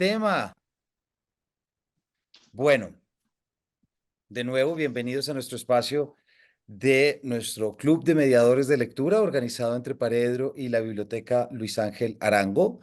tema. Bueno, de nuevo, bienvenidos a nuestro espacio de nuestro Club de Mediadores de Lectura, organizado entre Paredro y la Biblioteca Luis Ángel Arango.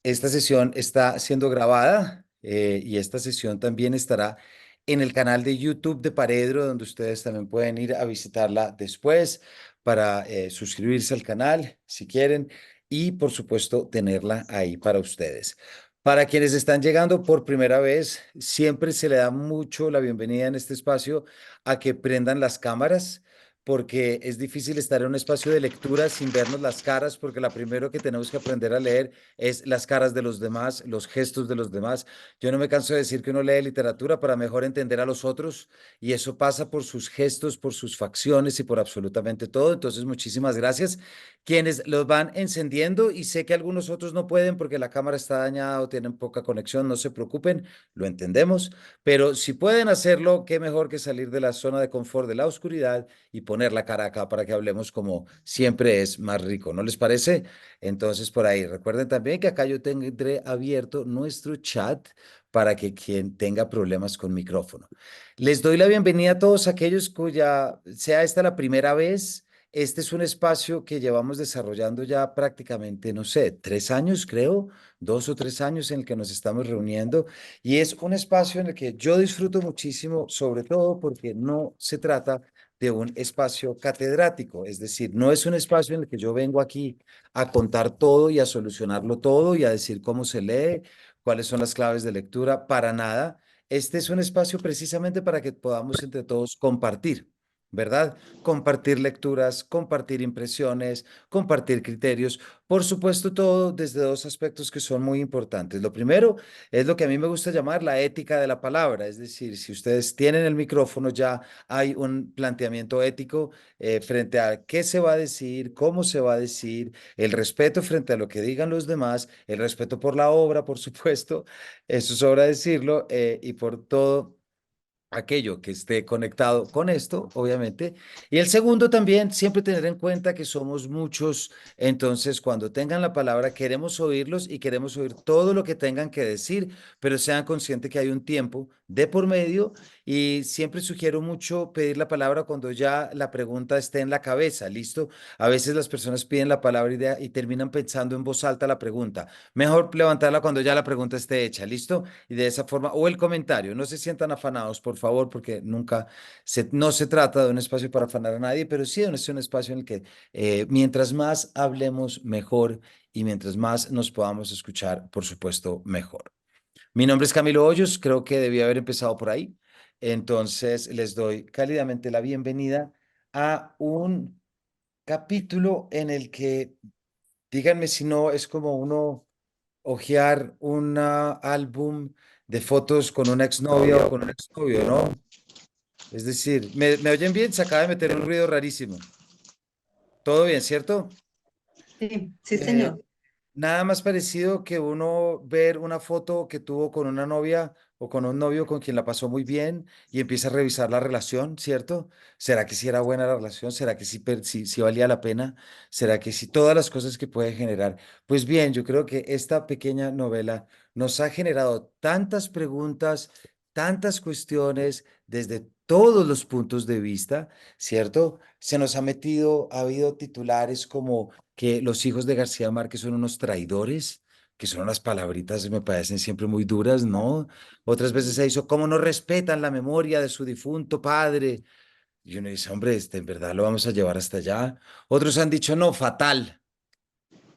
Esta sesión está siendo grabada y esta sesión también estará en el canal de YouTube de Paredro, donde ustedes también pueden ir a visitarla después para suscribirse al canal si quieren y por supuesto tenerla ahí para ustedes. Para quienes están llegando por primera vez, siempre se le da mucho la bienvenida en este espacio a que prendan las cámaras porque es difícil estar en un espacio de lectura sin vernos las caras, porque lo primero que tenemos que aprender a leer es las caras de los demás, los gestos de los demás. Yo no me canso de decir que uno lee literatura para mejor entender a los otros, y eso pasa por sus gestos, por sus facciones y por absolutamente todo. Entonces, muchísimas gracias. Quienes los van encendiendo, y sé que algunos otros no pueden porque la cámara está dañada o tienen poca conexión, no se preocupen, lo entendemos, pero si pueden hacerlo, qué mejor que salir de la zona de confort de la oscuridad y poner la cara acá para que hablemos como siempre es más rico, ¿no les parece? Entonces, por ahí, recuerden también que acá yo tendré abierto nuestro chat para que quien tenga problemas con micrófono. Les doy la bienvenida a todos aquellos cuya sea esta la primera vez. Este es un espacio que llevamos desarrollando ya prácticamente, no sé, 3 años, creo, 2 o 3 años en el que nos estamos reuniendo, y es un espacio en el que yo disfruto muchísimo, sobre todo porque no se trata de un espacio catedrático, es decir, no es un espacio en el que yo vengo aquí a contar todo y a solucionarlo todo y a decir cómo se lee, cuáles son las claves de lectura, para nada. Este es un espacio precisamente para que podamos entre todos compartir, ¿verdad? Compartir lecturas, compartir impresiones, compartir criterios. Por supuesto, todo desde dos aspectos que son muy importantes. Lo primero es lo que a mí me gusta llamar la ética de la palabra, es decir, si ustedes tienen el micrófono ya hay un planteamiento ético frente a qué se va a decir, cómo se va a decir, el respeto frente a lo que digan los demás, el respeto por la obra, por supuesto, eso sobra decirlo, y por todo aquello que esté conectado con esto, obviamente. Y el segundo también, siempre tener en cuenta que somos muchos, entonces cuando tengan la palabra queremos oírlos y queremos oír todo lo que tengan que decir, pero sean conscientes que hay un tiempo de por medio, y siempre sugiero mucho pedir la palabra cuando ya la pregunta esté en la cabeza, ¿listo? A veces las personas piden la palabra y terminan pensando en voz alta la pregunta. Mejor levantarla cuando ya la pregunta esté hecha, ¿listo? Y de esa forma, o el comentario, no se sientan afanados, por favor, porque no se trata de un espacio para afanar a nadie, pero sí es un espacio en el que mientras más hablemos, mejor, y mientras más nos podamos escuchar, por supuesto, mejor. Mi nombre es Camilo Hoyos, creo que debía haber empezado por ahí. Entonces, les doy cálidamente la bienvenida a un capítulo en el que, díganme si no, es como uno hojear un álbum de fotos con una exnovia o con un exnovio, ¿no? Es decir, ¿me oyen bien? Se acaba de meter un ruido rarísimo. ¿Todo bien, cierto? Sí, sí, Eh, señor. Nada más parecido que uno ver una foto que tuvo con una novia o con un novio con quien la pasó muy bien y empieza a revisar la relación, ¿cierto? ¿Será que sí era buena la relación? ¿Será que sí valía la pena? ¿Será que sí todas las cosas que puede generar? Pues bien, yo creo que esta pequeña novela nos ha generado tantas preguntas, tantas cuestiones desde todos los puntos de vista, ¿cierto? Se nos ha metido, ha habido titulares como que los hijos de García Márquez son unos traidores, que son unas palabritas que me parecen siempre muy duras, ¿no? Otras veces se hizo, ¿cómo no respetan la memoria de su difunto padre? Y uno dice, hombre, en verdad lo vamos a llevar hasta allá. Otros han dicho, no, fatal,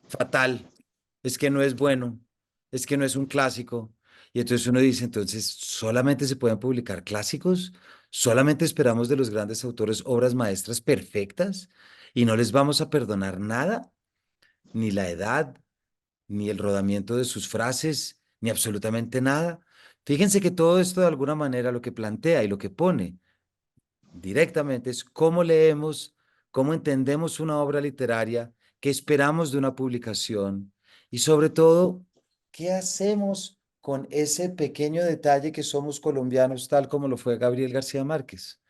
fatal, es que no es bueno, es que no es un clásico. Y entonces uno dice, entonces, ¿solamente se pueden publicar clásicos? ¿Solamente esperamos de los grandes autores obras maestras perfectas y no les vamos a perdonar nada? Ni la edad, ni el rodamiento de sus frases, ni absolutamente nada. Fíjense que todo esto de alguna manera lo que plantea y lo que pone directamente es cómo leemos, cómo entendemos una obra literaria, qué esperamos de una publicación y sobre todo, qué hacemos con ese pequeño detalle que somos colombianos, tal como lo fue Gabriel García Márquez.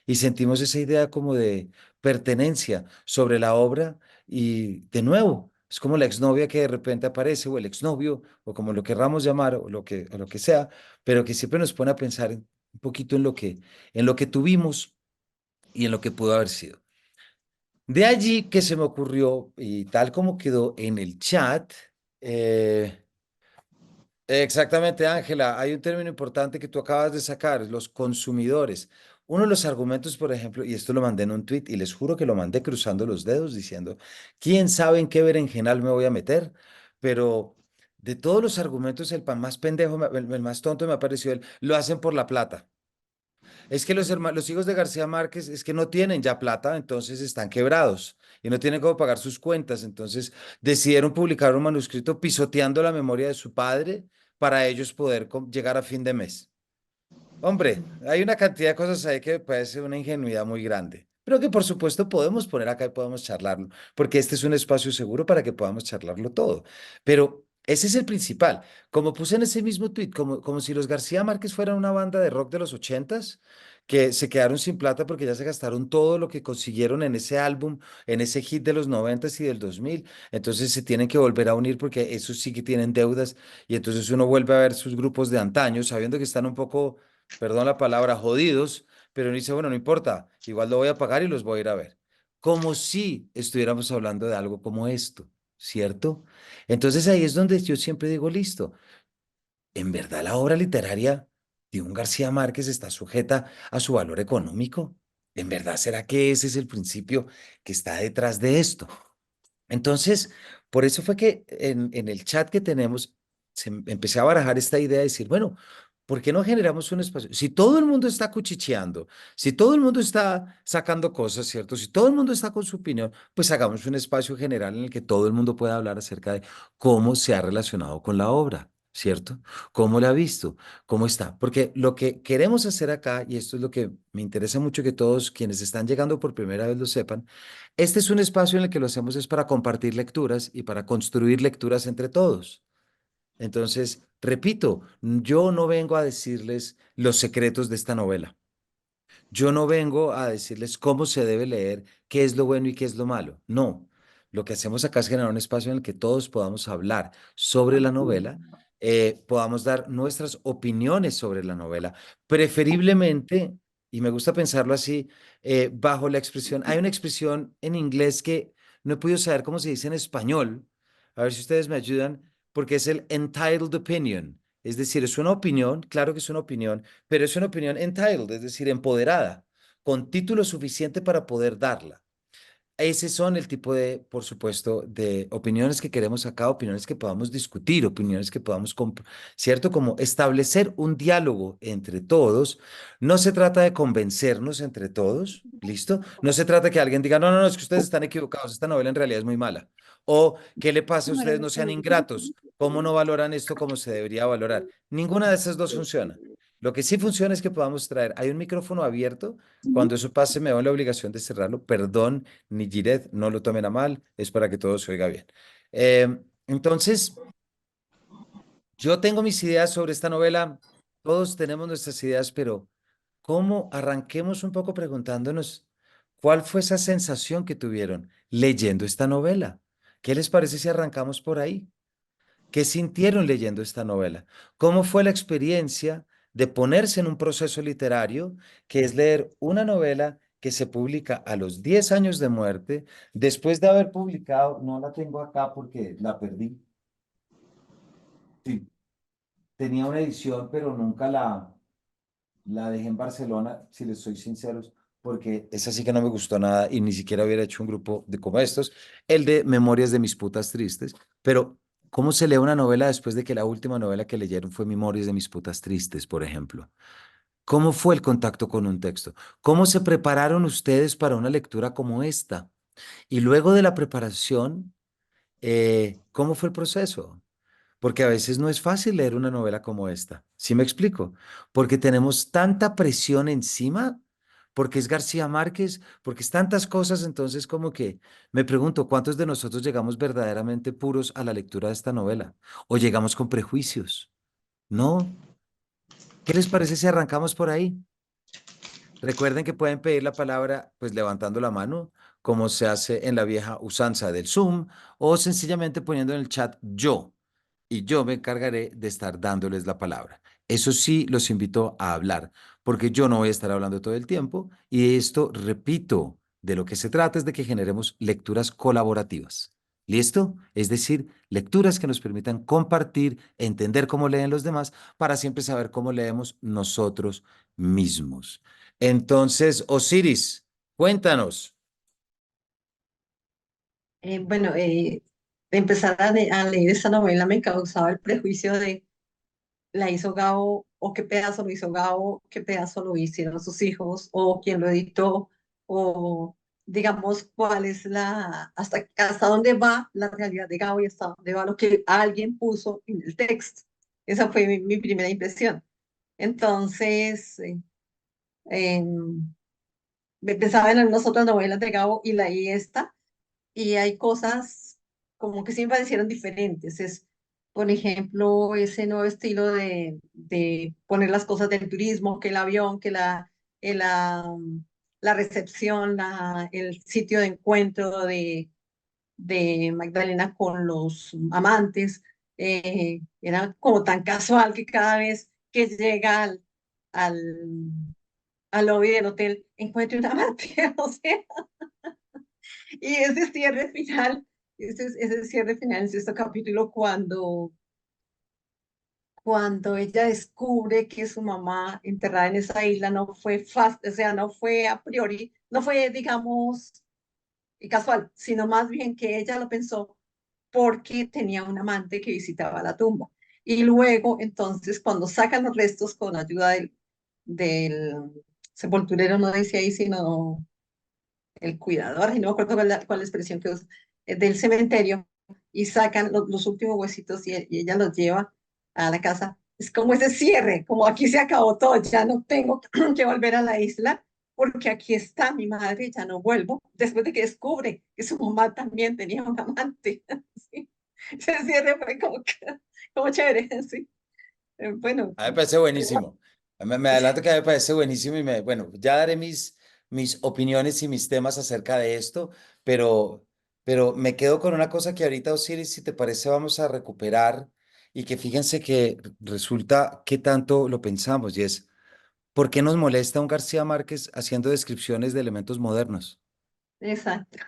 Y sentimos esa idea como de pertenencia sobre la obra y, de nuevo, Es como la exnovia que de repente aparece, o el exnovio, o como lo querramos llamar, o lo que sea, pero que siempre nos pone a pensar un poquito en lo que tuvimos y en lo que pudo haber sido. De allí que se me ocurrió, y tal como quedó en el chat, eh, exactamente, Ángela, hay un término importante que tú acabas de sacar, los consumidores. Uno de los argumentos, por ejemplo, y esto lo mandé en un tweet y les juro que lo mandé cruzando los dedos diciendo, ¿quién sabe en qué berenjenal me voy a meter? Pero de todos los argumentos, más pendejo, el más tonto me ha parecido lo hacen por la plata. Es que los hijos de García Márquez es que no tienen ya plata, entonces están quebrados y no tienen cómo pagar sus cuentas. Entonces decidieron publicar un manuscrito pisoteando la memoria de su padre para ellos poder llegar a fin de mes. Hombre, hay una cantidad de cosas ahí que puede ser una ingenuidad muy grande, pero que por supuesto podemos poner acá y podemos charlarlo, porque este es un espacio seguro para que podamos charlarlo todo. Pero ese es el principal. Como puse en ese mismo tweet, como si los García Márquez fueran una banda de rock de los ochentas, que se quedaron sin plata porque ya se gastaron todo lo que consiguieron en ese álbum, en ese hit de los noventas y del 2000. Entonces se tienen que volver a unir porque esos sí que tienen deudas y entonces uno vuelve a ver sus grupos de antaño, sabiendo que están un poco, perdón la palabra, jodidos, pero uno dice, bueno, no importa, igual lo voy a pagar y los voy a ir a ver. Como si estuviéramos hablando de algo como esto, ¿cierto? Entonces ahí es donde yo siempre digo, listo, ¿en verdad la obra literaria de un García Márquez está sujeta a su valor económico? ¿En verdad será que ese es el principio que está detrás de esto? Entonces, por eso fue que en el chat que tenemos, empecé a barajar esta idea de decir, bueno, ¿por qué no generamos un espacio? Si todo el mundo está cuchicheando, si todo el mundo está sacando cosas, ¿cierto? Si todo el mundo está con su opinión, pues hagamos un espacio general en el que todo el mundo pueda hablar acerca de cómo se ha relacionado con la obra, ¿cierto? ¿Cómo la ha visto? ¿Cómo está? Porque lo que queremos hacer acá, y esto es lo que me interesa mucho que todos quienes están llegando por primera vez lo sepan, este es un espacio en el que lo hacemos es para compartir lecturas y para construir lecturas entre todos. Entonces, repito, yo no vengo a decirles los secretos de esta novela. Yo no vengo a decirles cómo se debe leer, qué es lo bueno y qué es lo malo. No. Lo que hacemos acá es generar un espacio en el que todos podamos hablar sobre la novela, podamos dar nuestras opiniones sobre la novela, preferiblemente, y me gusta pensarlo así, bajo la expresión, hay una expresión en inglés que no he podido saber cómo se dice en español, a ver si ustedes me ayudan, porque es el entitled opinion. Es decir, es una opinión, claro que es una opinión, pero es una opinión entitled, es decir, empoderada, con título suficiente para poder darla. Ese son el tipo de, por supuesto, de opiniones que queremos acá, opiniones que podamos discutir, opiniones que podamos, ¿cierto? Como establecer un diálogo entre todos. No se trata de convencernos entre todos, ¿listo? No se trata que alguien diga, no, no, no, es que ustedes están equivocados, esta novela en realidad es muy mala. O, ¿qué le pasa a ustedes? No sean ingratos. ¿Cómo no valoran esto como se debería valorar? Ninguna de esas dos funciona. Lo que sí funciona es que podamos traer, hay un micrófono abierto. Cuando eso pase, me doy la obligación de cerrarlo. Perdón, ni Giret, no lo tomen a mal, es para que todo se oiga bien. Entonces, yo tengo mis ideas sobre esta novela, todos tenemos nuestras ideas, pero ¿cómo arranquemos un poco preguntándonos cuál fue esa sensación que tuvieron leyendo esta novela? ¿Qué les parece si arrancamos por ahí? ¿Qué sintieron leyendo esta novela? ¿Cómo fue la experiencia de ponerse en un proceso literario que es leer una novela que se publica a los 10 años de muerte, después de haber publicado, no la tengo acá porque la perdí. Sí, tenía una edición, pero nunca la dejé en Barcelona, si les soy sinceros, porque esa sí que no me gustó nada y ni siquiera hubiera hecho un grupo de como estos, el de Memorias de mis putas tristes, pero ¿cómo se lee una novela después de que la última novela que leyeron fue Memorias de mis putas tristes, por ejemplo? ¿Cómo fue el contacto con un texto? ¿Cómo se prepararon ustedes para una lectura como esta? Y luego de la preparación, ¿cómo fue el proceso? Porque a veces no es fácil leer una novela como esta. ¿Sí me explico? Porque tenemos tanta presión encima, porque es García Márquez, porque es tantas cosas, entonces como que me pregunto, ¿cuántos de nosotros llegamos verdaderamente puros a la lectura de esta novela? ¿O llegamos con prejuicios? ¿No? ¿Qué les parece si arrancamos por ahí? Recuerden que pueden pedir la palabra, pues levantando la mano, como se hace en la vieja usanza del Zoom, o sencillamente poniendo en el chat yo, y yo me encargaré de estar dándoles la palabra. Eso sí, los invito a hablar, porque yo no voy a estar hablando todo el tiempo, y esto, repito, de lo que se trata es de que generemos lecturas colaborativas. ¿Listo? Es decir, lecturas que nos permitan compartir, entender cómo leen los demás, para siempre saber cómo leemos nosotros mismos. Entonces, Osiris, cuéntanos. Bueno, de empezar a leer esa novela me causaba el prejuicio de la hizo Gabo o qué pedazo lo hizo Gabo, qué pedazo lo hicieron sus hijos o quién lo editó o digamos cuál es hasta dónde va la realidad de Gabo y hasta dónde va lo que alguien puso en el texto. Esa fue mi primera impresión. Entonces, pensaba en algunas otras novelas de Gabo y leí esta y hay cosas como que sí me parecieron diferentes. Es, por ejemplo, ese nuevo estilo de poner las cosas del turismo, que el avión, que el, la, la recepción, el sitio de encuentro de Magdalena con los amantes. Era como tan casual que cada vez que llega al, al lobby del hotel encuentre un amante. O sea, y ese cierre final, ese cierre final en este capítulo cuando ella descubre que su mamá enterrada en esa isla no fue fácil, o sea, no fue a priori, no fue, digamos, casual, sino más bien que ella lo pensó porque tenía un amante que visitaba la tumba. Y luego, entonces, cuando sacan los restos con ayuda del sepulturero, no dice ahí, sino el cuidador, y no me acuerdo cuál la expresión que usa, del cementerio, y sacan los últimos huesitos y ella los lleva a la casa. Es como ese cierre, como aquí se acabó todo, ya no tengo que volver a la isla, porque aquí está mi madre, ya no vuelvo, después de que descubre que su mamá también tenía un amante. ¿Sí? Ese cierre fue como chévere, ¿sí? Bueno, A mí me parece buenísimo. Me adelanto que a mí me parece buenísimo y bueno, ya daré mis opiniones y mis temas acerca de esto, pero, pero me quedo con una cosa que ahorita, Osiris, si te parece, vamos a recuperar y que fíjense que resulta que tanto lo pensamos y es, ¿por qué nos molesta un García Márquez haciendo descripciones de elementos modernos? exacto.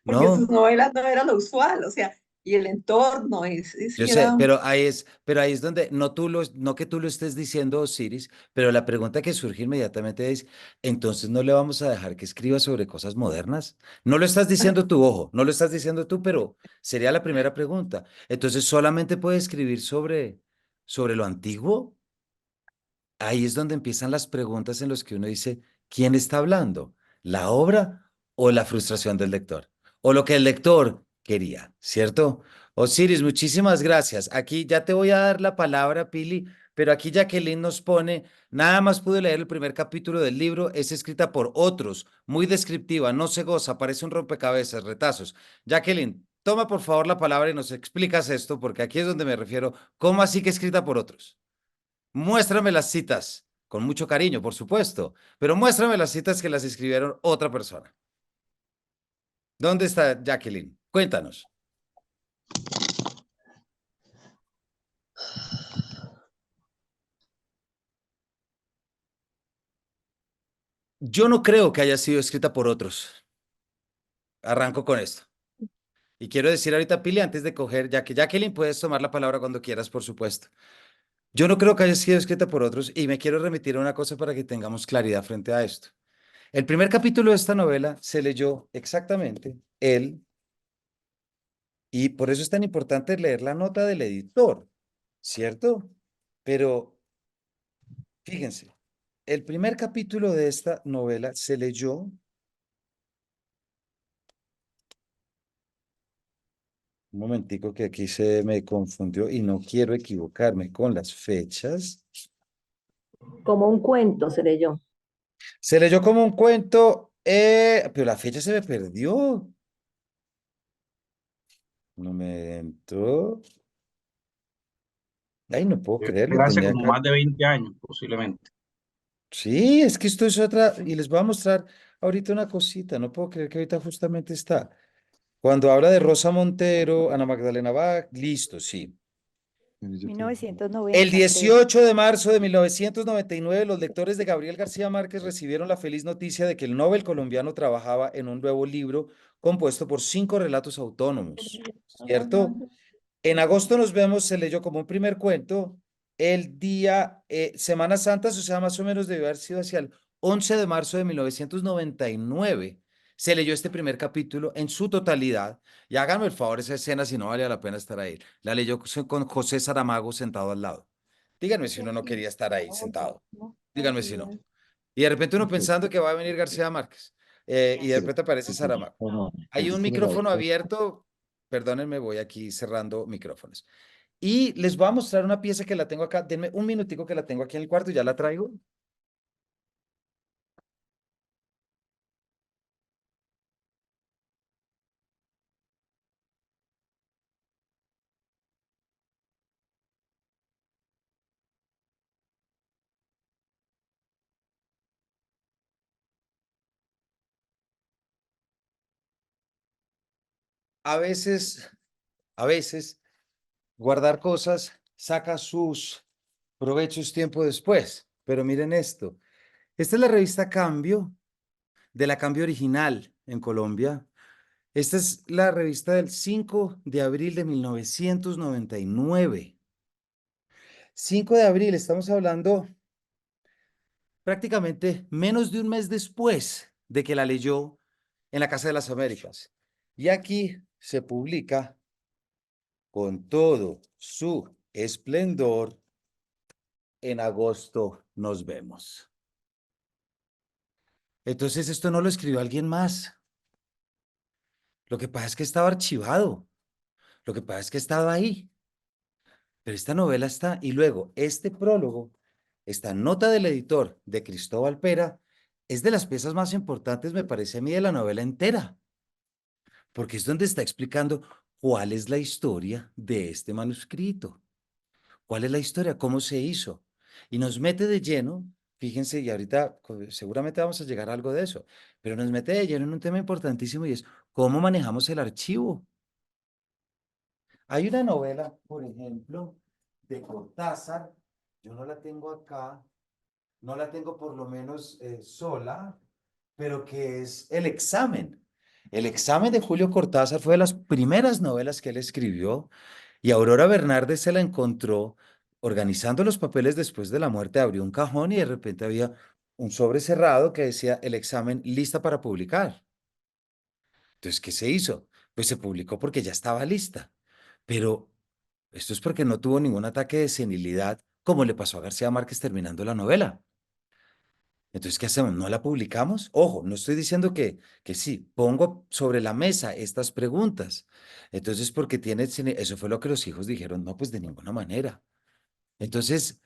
Porque sus ¿No? novelas no era lo usual, o sea, y el entorno, Yo sí sé, era. pero ahí es donde, no que tú lo estés diciendo, Osiris, pero la pregunta que surge inmediatamente es, entonces no le vamos a dejar que escriba sobre cosas modernas. No lo estás diciendo tú, ojo, no lo estás diciendo tú, pero sería la primera pregunta. Entonces, ¿solamente puede escribir sobre lo antiguo? Ahí es donde empiezan las preguntas en las que uno dice, ¿quién está hablando? ¿La obra o la frustración del lector? O lo que el lector quería, ¿cierto? Osiris, muchísimas gracias. Aquí ya te voy a dar la palabra, Pili, pero aquí Jacqueline nos pone, nada más pude leer el primer capítulo del libro, es escrita por otros, muy descriptiva, no se goza, parece un rompecabezas, retazos. Jacqueline, toma por favor la palabra y nos explicas esto, porque aquí es donde me refiero, ¿cómo así que escrita por otros? Muéstrame las citas, con mucho cariño, por supuesto, pero muéstrame las citas que las escribieron otra persona. ¿Dónde está Jacqueline? Cuéntanos. Yo no creo que haya sido escrita por otros. Arranco con esto. Y quiero decir ahorita, Pili, antes de coger, ya que Jacqueline, puedes tomar la palabra cuando quieras, por supuesto. Yo no creo que haya sido escrita por otros y me quiero remitir a una cosa para que tengamos claridad frente a esto. El primer capítulo de esta novela se leyó exactamente él, y por eso es tan importante leer la nota del editor, ¿cierto? Pero fíjense, el primer capítulo de esta novela se leyó, un momentico que aquí se me confundió y no quiero equivocarme con las fechas. Como un cuento, seré yo. Se leyó como un cuento, pero la fecha se me perdió. Un momento. Ay, no puedo creerlo, Era hace tenía como acá. más de 20 años, posiblemente. Sí, es que esto es otra, y les voy a mostrar. ahorita una cosita, no puedo creer que ahorita justamente está. Cuando habla de Rosa Montero, Ana Magdalena Bach, listo, sí. El 1993. 18 de marzo de 1999, los lectores de Gabriel García Márquez recibieron la feliz noticia de que el Nobel colombiano trabajaba en un nuevo libro compuesto por 5 relatos autónomos, ¿cierto? En agosto nos vemos, se leyó como un primer cuento. El día, Semana Santa, o sea, más o menos debió haber sido hacia el 11 de marzo de 1999. Se leyó este primer capítulo en su totalidad. Y háganme el favor, esa escena, si no valía la pena estar ahí. La leyó con José Saramago sentado al lado. Díganme si uno no quería estar ahí sentado. Díganme si no. Y de repente uno pensando que va a venir García Márquez. Y de repente aparece Saramago. Hay un micrófono abierto. Perdónenme, voy aquí cerrando micrófonos. Y les voy a mostrar una pieza que la tengo acá. Denme un minutico que la tengo aquí en el cuarto y ya la traigo. A veces, a veces, guardar cosas saca sus provechos tiempo después. Pero miren esto. Esta es la revista Cambio, de la Cambio original en Colombia. Esta es la revista del 5 de abril de 1999. 5 de abril, estamos hablando prácticamente menos de un mes después de que la leyó en la Casa de las Américas. Y aquí se publica con todo su esplendor. En agosto nos vemos. Entonces esto no lo escribió alguien más. Lo que pasa es que estaba archivado. Lo que pasa es que estaba ahí. Pero esta novela está, y luego este prólogo, esta nota del editor de Cristóbal Pera, es de las piezas más importantes, me parece a mí, de la novela entera, porque es donde está explicando cuál es la historia de este manuscrito, cuál es la historia, cómo se hizo, y nos mete de lleno, fíjense, y ahorita seguramente vamos a llegar a algo de eso, pero nos mete de lleno en un tema importantísimo y es cómo manejamos el archivo. Hay una novela, por ejemplo, de Cortázar, yo no la tengo acá, no la tengo por lo menos sola, pero que es El examen. El examen de Julio Cortázar fue de las primeras novelas que él escribió y Aurora Bernardes se la encontró organizando los papeles después de la muerte, abrió un cajón y de repente había un sobre cerrado que decía El examen lista para publicar. Entonces, ¿qué se hizo? Pues se publicó porque ya estaba lista. Pero esto es porque no tuvo ningún ataque de senilidad como le pasó a García Márquez terminando la novela. Entonces, ¿qué hacemos? ¿No la publicamos? Ojo, no estoy diciendo que sí, pongo sobre la mesa estas preguntas. Entonces, porque tiene, eso fue lo que los hijos dijeron, no, pues de ninguna manera. Entonces,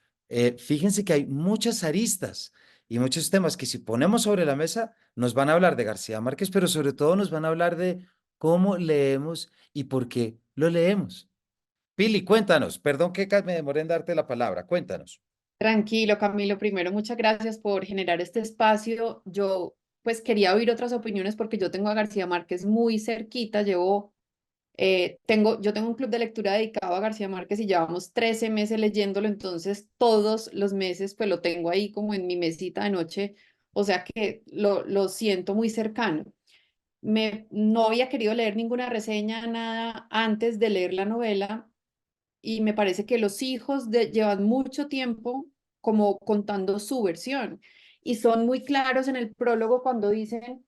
fíjense que hay muchas aristas y muchos temas que si ponemos sobre la mesa, nos van a hablar de García Márquez, pero sobre todo nos van a hablar de cómo leemos y por qué lo leemos. Pili, cuéntanos, perdón que me demoré en darte la palabra, cuéntanos. Tranquilo, Camilo. Primero, muchas gracias por generar este espacio. Yo, pues, quería oír otras opiniones porque yo tengo a García Márquez muy cerquita. Yo tengo un club de lectura dedicado a García Márquez y llevamos 13 meses leyéndolo, entonces todos los meses, pues, lo tengo ahí como en mi mesita de noche. O sea que lo siento muy cercano. No había querido leer ninguna reseña, nada antes de leer la novela y me parece que los hijos llevan mucho tiempo como contando su versión y son muy claros en el prólogo cuando dicen,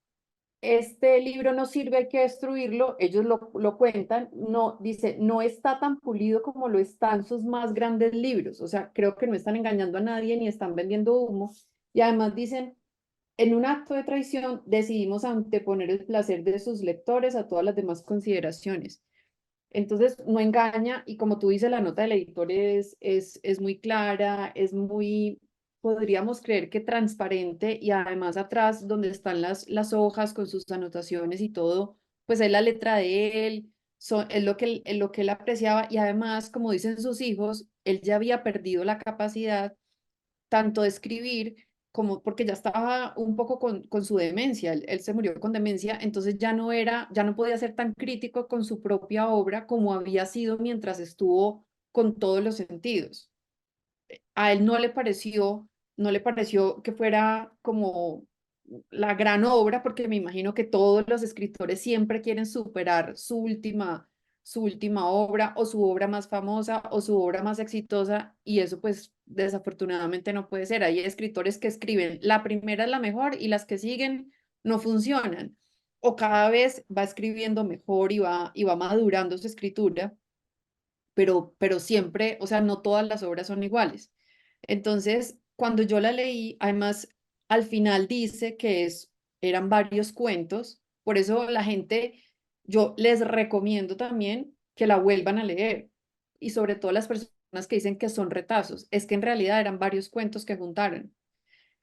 este libro no sirve, hay que destruirlo, ellos lo cuentan, no, dice, no está tan pulido como lo están sus más grandes libros, o sea, creo que no están engañando a nadie ni están vendiendo humo y además dicen, en un acto de traición decidimos anteponer el placer de sus lectores a todas las demás consideraciones. Entonces, no engaña y como tú dices, la nota del editor es muy clara, es muy, podríamos creer que transparente y además atrás donde están las hojas con sus anotaciones y todo, pues es la letra de él, es lo que él apreciaba y además, como dicen sus hijos, él ya había perdido la capacidad tanto de escribir como porque ya estaba un poco con su demencia, él se murió con demencia, entonces ya no podía ser tan crítico con su propia obra como había sido mientras estuvo con todos los sentidos. A él no le pareció que fuera como la gran obra, porque me imagino que todos los escritores siempre quieren superar su última obra o su obra más famosa o su obra más exitosa, y eso pues desafortunadamente no puede ser. Hay escritores que escriben, la primera es la mejor y las que siguen no funcionan, o cada vez va escribiendo mejor y va madurando su escritura, pero siempre, o sea, no todas las obras son iguales. Entonces, cuando yo la leí, además, al final dice que eran varios cuentos, por eso la gente, yo les recomiendo también que la vuelvan a leer, y sobre todo las personas que dicen que son retazos, es que en realidad eran varios cuentos que juntaron.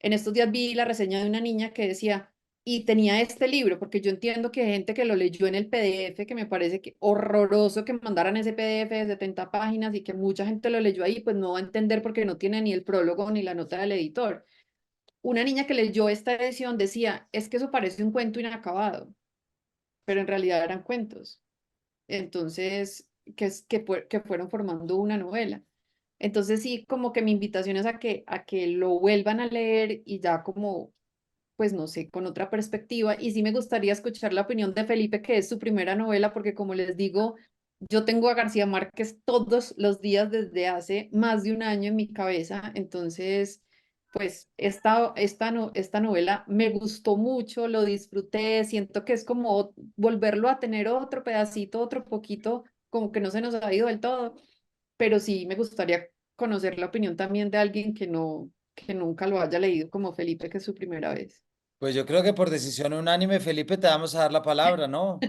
En estos días vi la reseña de una niña que decía, y tenía este libro, porque yo entiendo que hay gente que lo leyó en el PDF, que me parece que horroroso que mandaran ese PDF de 70 páginas y que mucha gente lo leyó ahí, pues no va a entender porque no tiene ni el prólogo ni la nota del editor. Una niña que leyó esta edición decía, es que eso parece un cuento inacabado, pero en realidad eran cuentos. Entonces, que fueron formando una novela. Entonces sí, como que mi invitación es a que lo vuelvan a leer y ya como, pues no sé, con otra perspectiva. Y sí me gustaría escuchar la opinión de Felipe, que es su primera novela, porque como les digo, yo tengo a García Márquez todos los días desde hace más de un año en mi cabeza. Entonces, pues esta novela me gustó mucho, lo disfruté, siento que es como volverlo a tener otro pedacito, otro poquito, como que no se nos ha ido del todo, pero sí me gustaría conocer la opinión también de alguien que nunca lo haya leído como Felipe, que es su primera vez. Pues yo creo que por decisión unánime, Felipe, te vamos a dar la palabra, ¿no?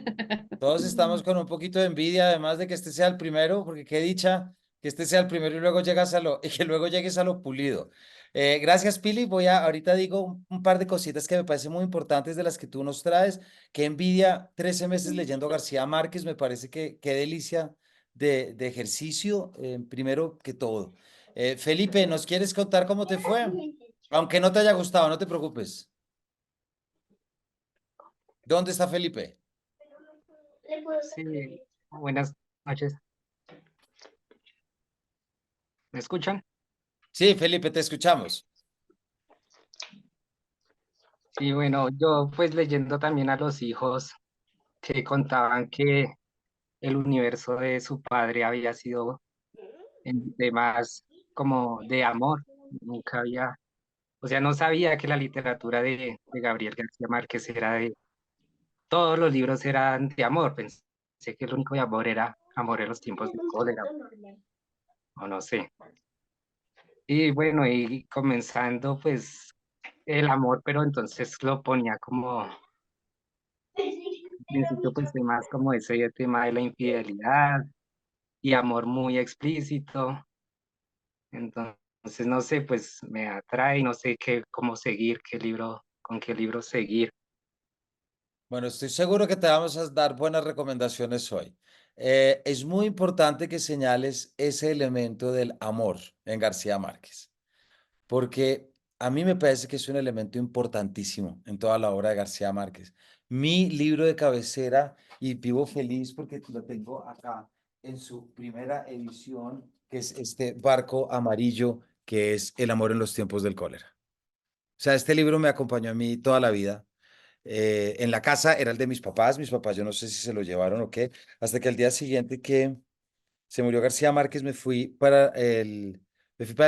Todos estamos con un poquito de envidia, además de que este sea el primero, porque qué dicha que este sea el primero y luego llegas a lo, y que luego llegues a lo pulido. Gracias, Pili. Ahorita digo un par de cositas que me parecen muy importantes de las que tú nos traes. Qué envidia, 13 meses leyendo García Márquez, me parece que qué delicia de ejercicio, primero que todo. Felipe, ¿nos quieres contar cómo te fue? Aunque no te haya gustado, no te preocupes. ¿Dónde está Felipe? Sí, buenas noches. ¿Me escuchan? Sí, Felipe, te escuchamos. Sí, bueno, yo pues leyendo también a los hijos que contaban que el universo de su padre había sido en temas como de amor. Nunca había, o sea, no sabía que la literatura de Gabriel García Márquez era de, todos los libros eran de amor. Pensé que el único de amor era Amor en los tiempos de cólera, o no sé. Y bueno, y comenzando pues el amor, pero entonces lo ponía como, al principio pues más como ese tema de la infidelidad y amor muy explícito. Entonces no sé, pues me atrae, no sé qué, cómo seguir, qué libro, con qué libro seguir. Bueno, estoy seguro que te vamos a dar buenas recomendaciones hoy. Es muy importante que señales ese elemento del amor en García Márquez, porque a mí me parece que es un elemento importantísimo en toda la obra de García Márquez. Mi libro de cabecera, y vivo feliz porque lo tengo acá en su primera edición, que es este barco amarillo, que es El amor en los tiempos del cólera. O sea, este libro me acompañó a mí toda la vida. En la casa era el de mis papás yo no sé si se lo llevaron o qué, hasta que al día siguiente que se murió García Márquez me fui para el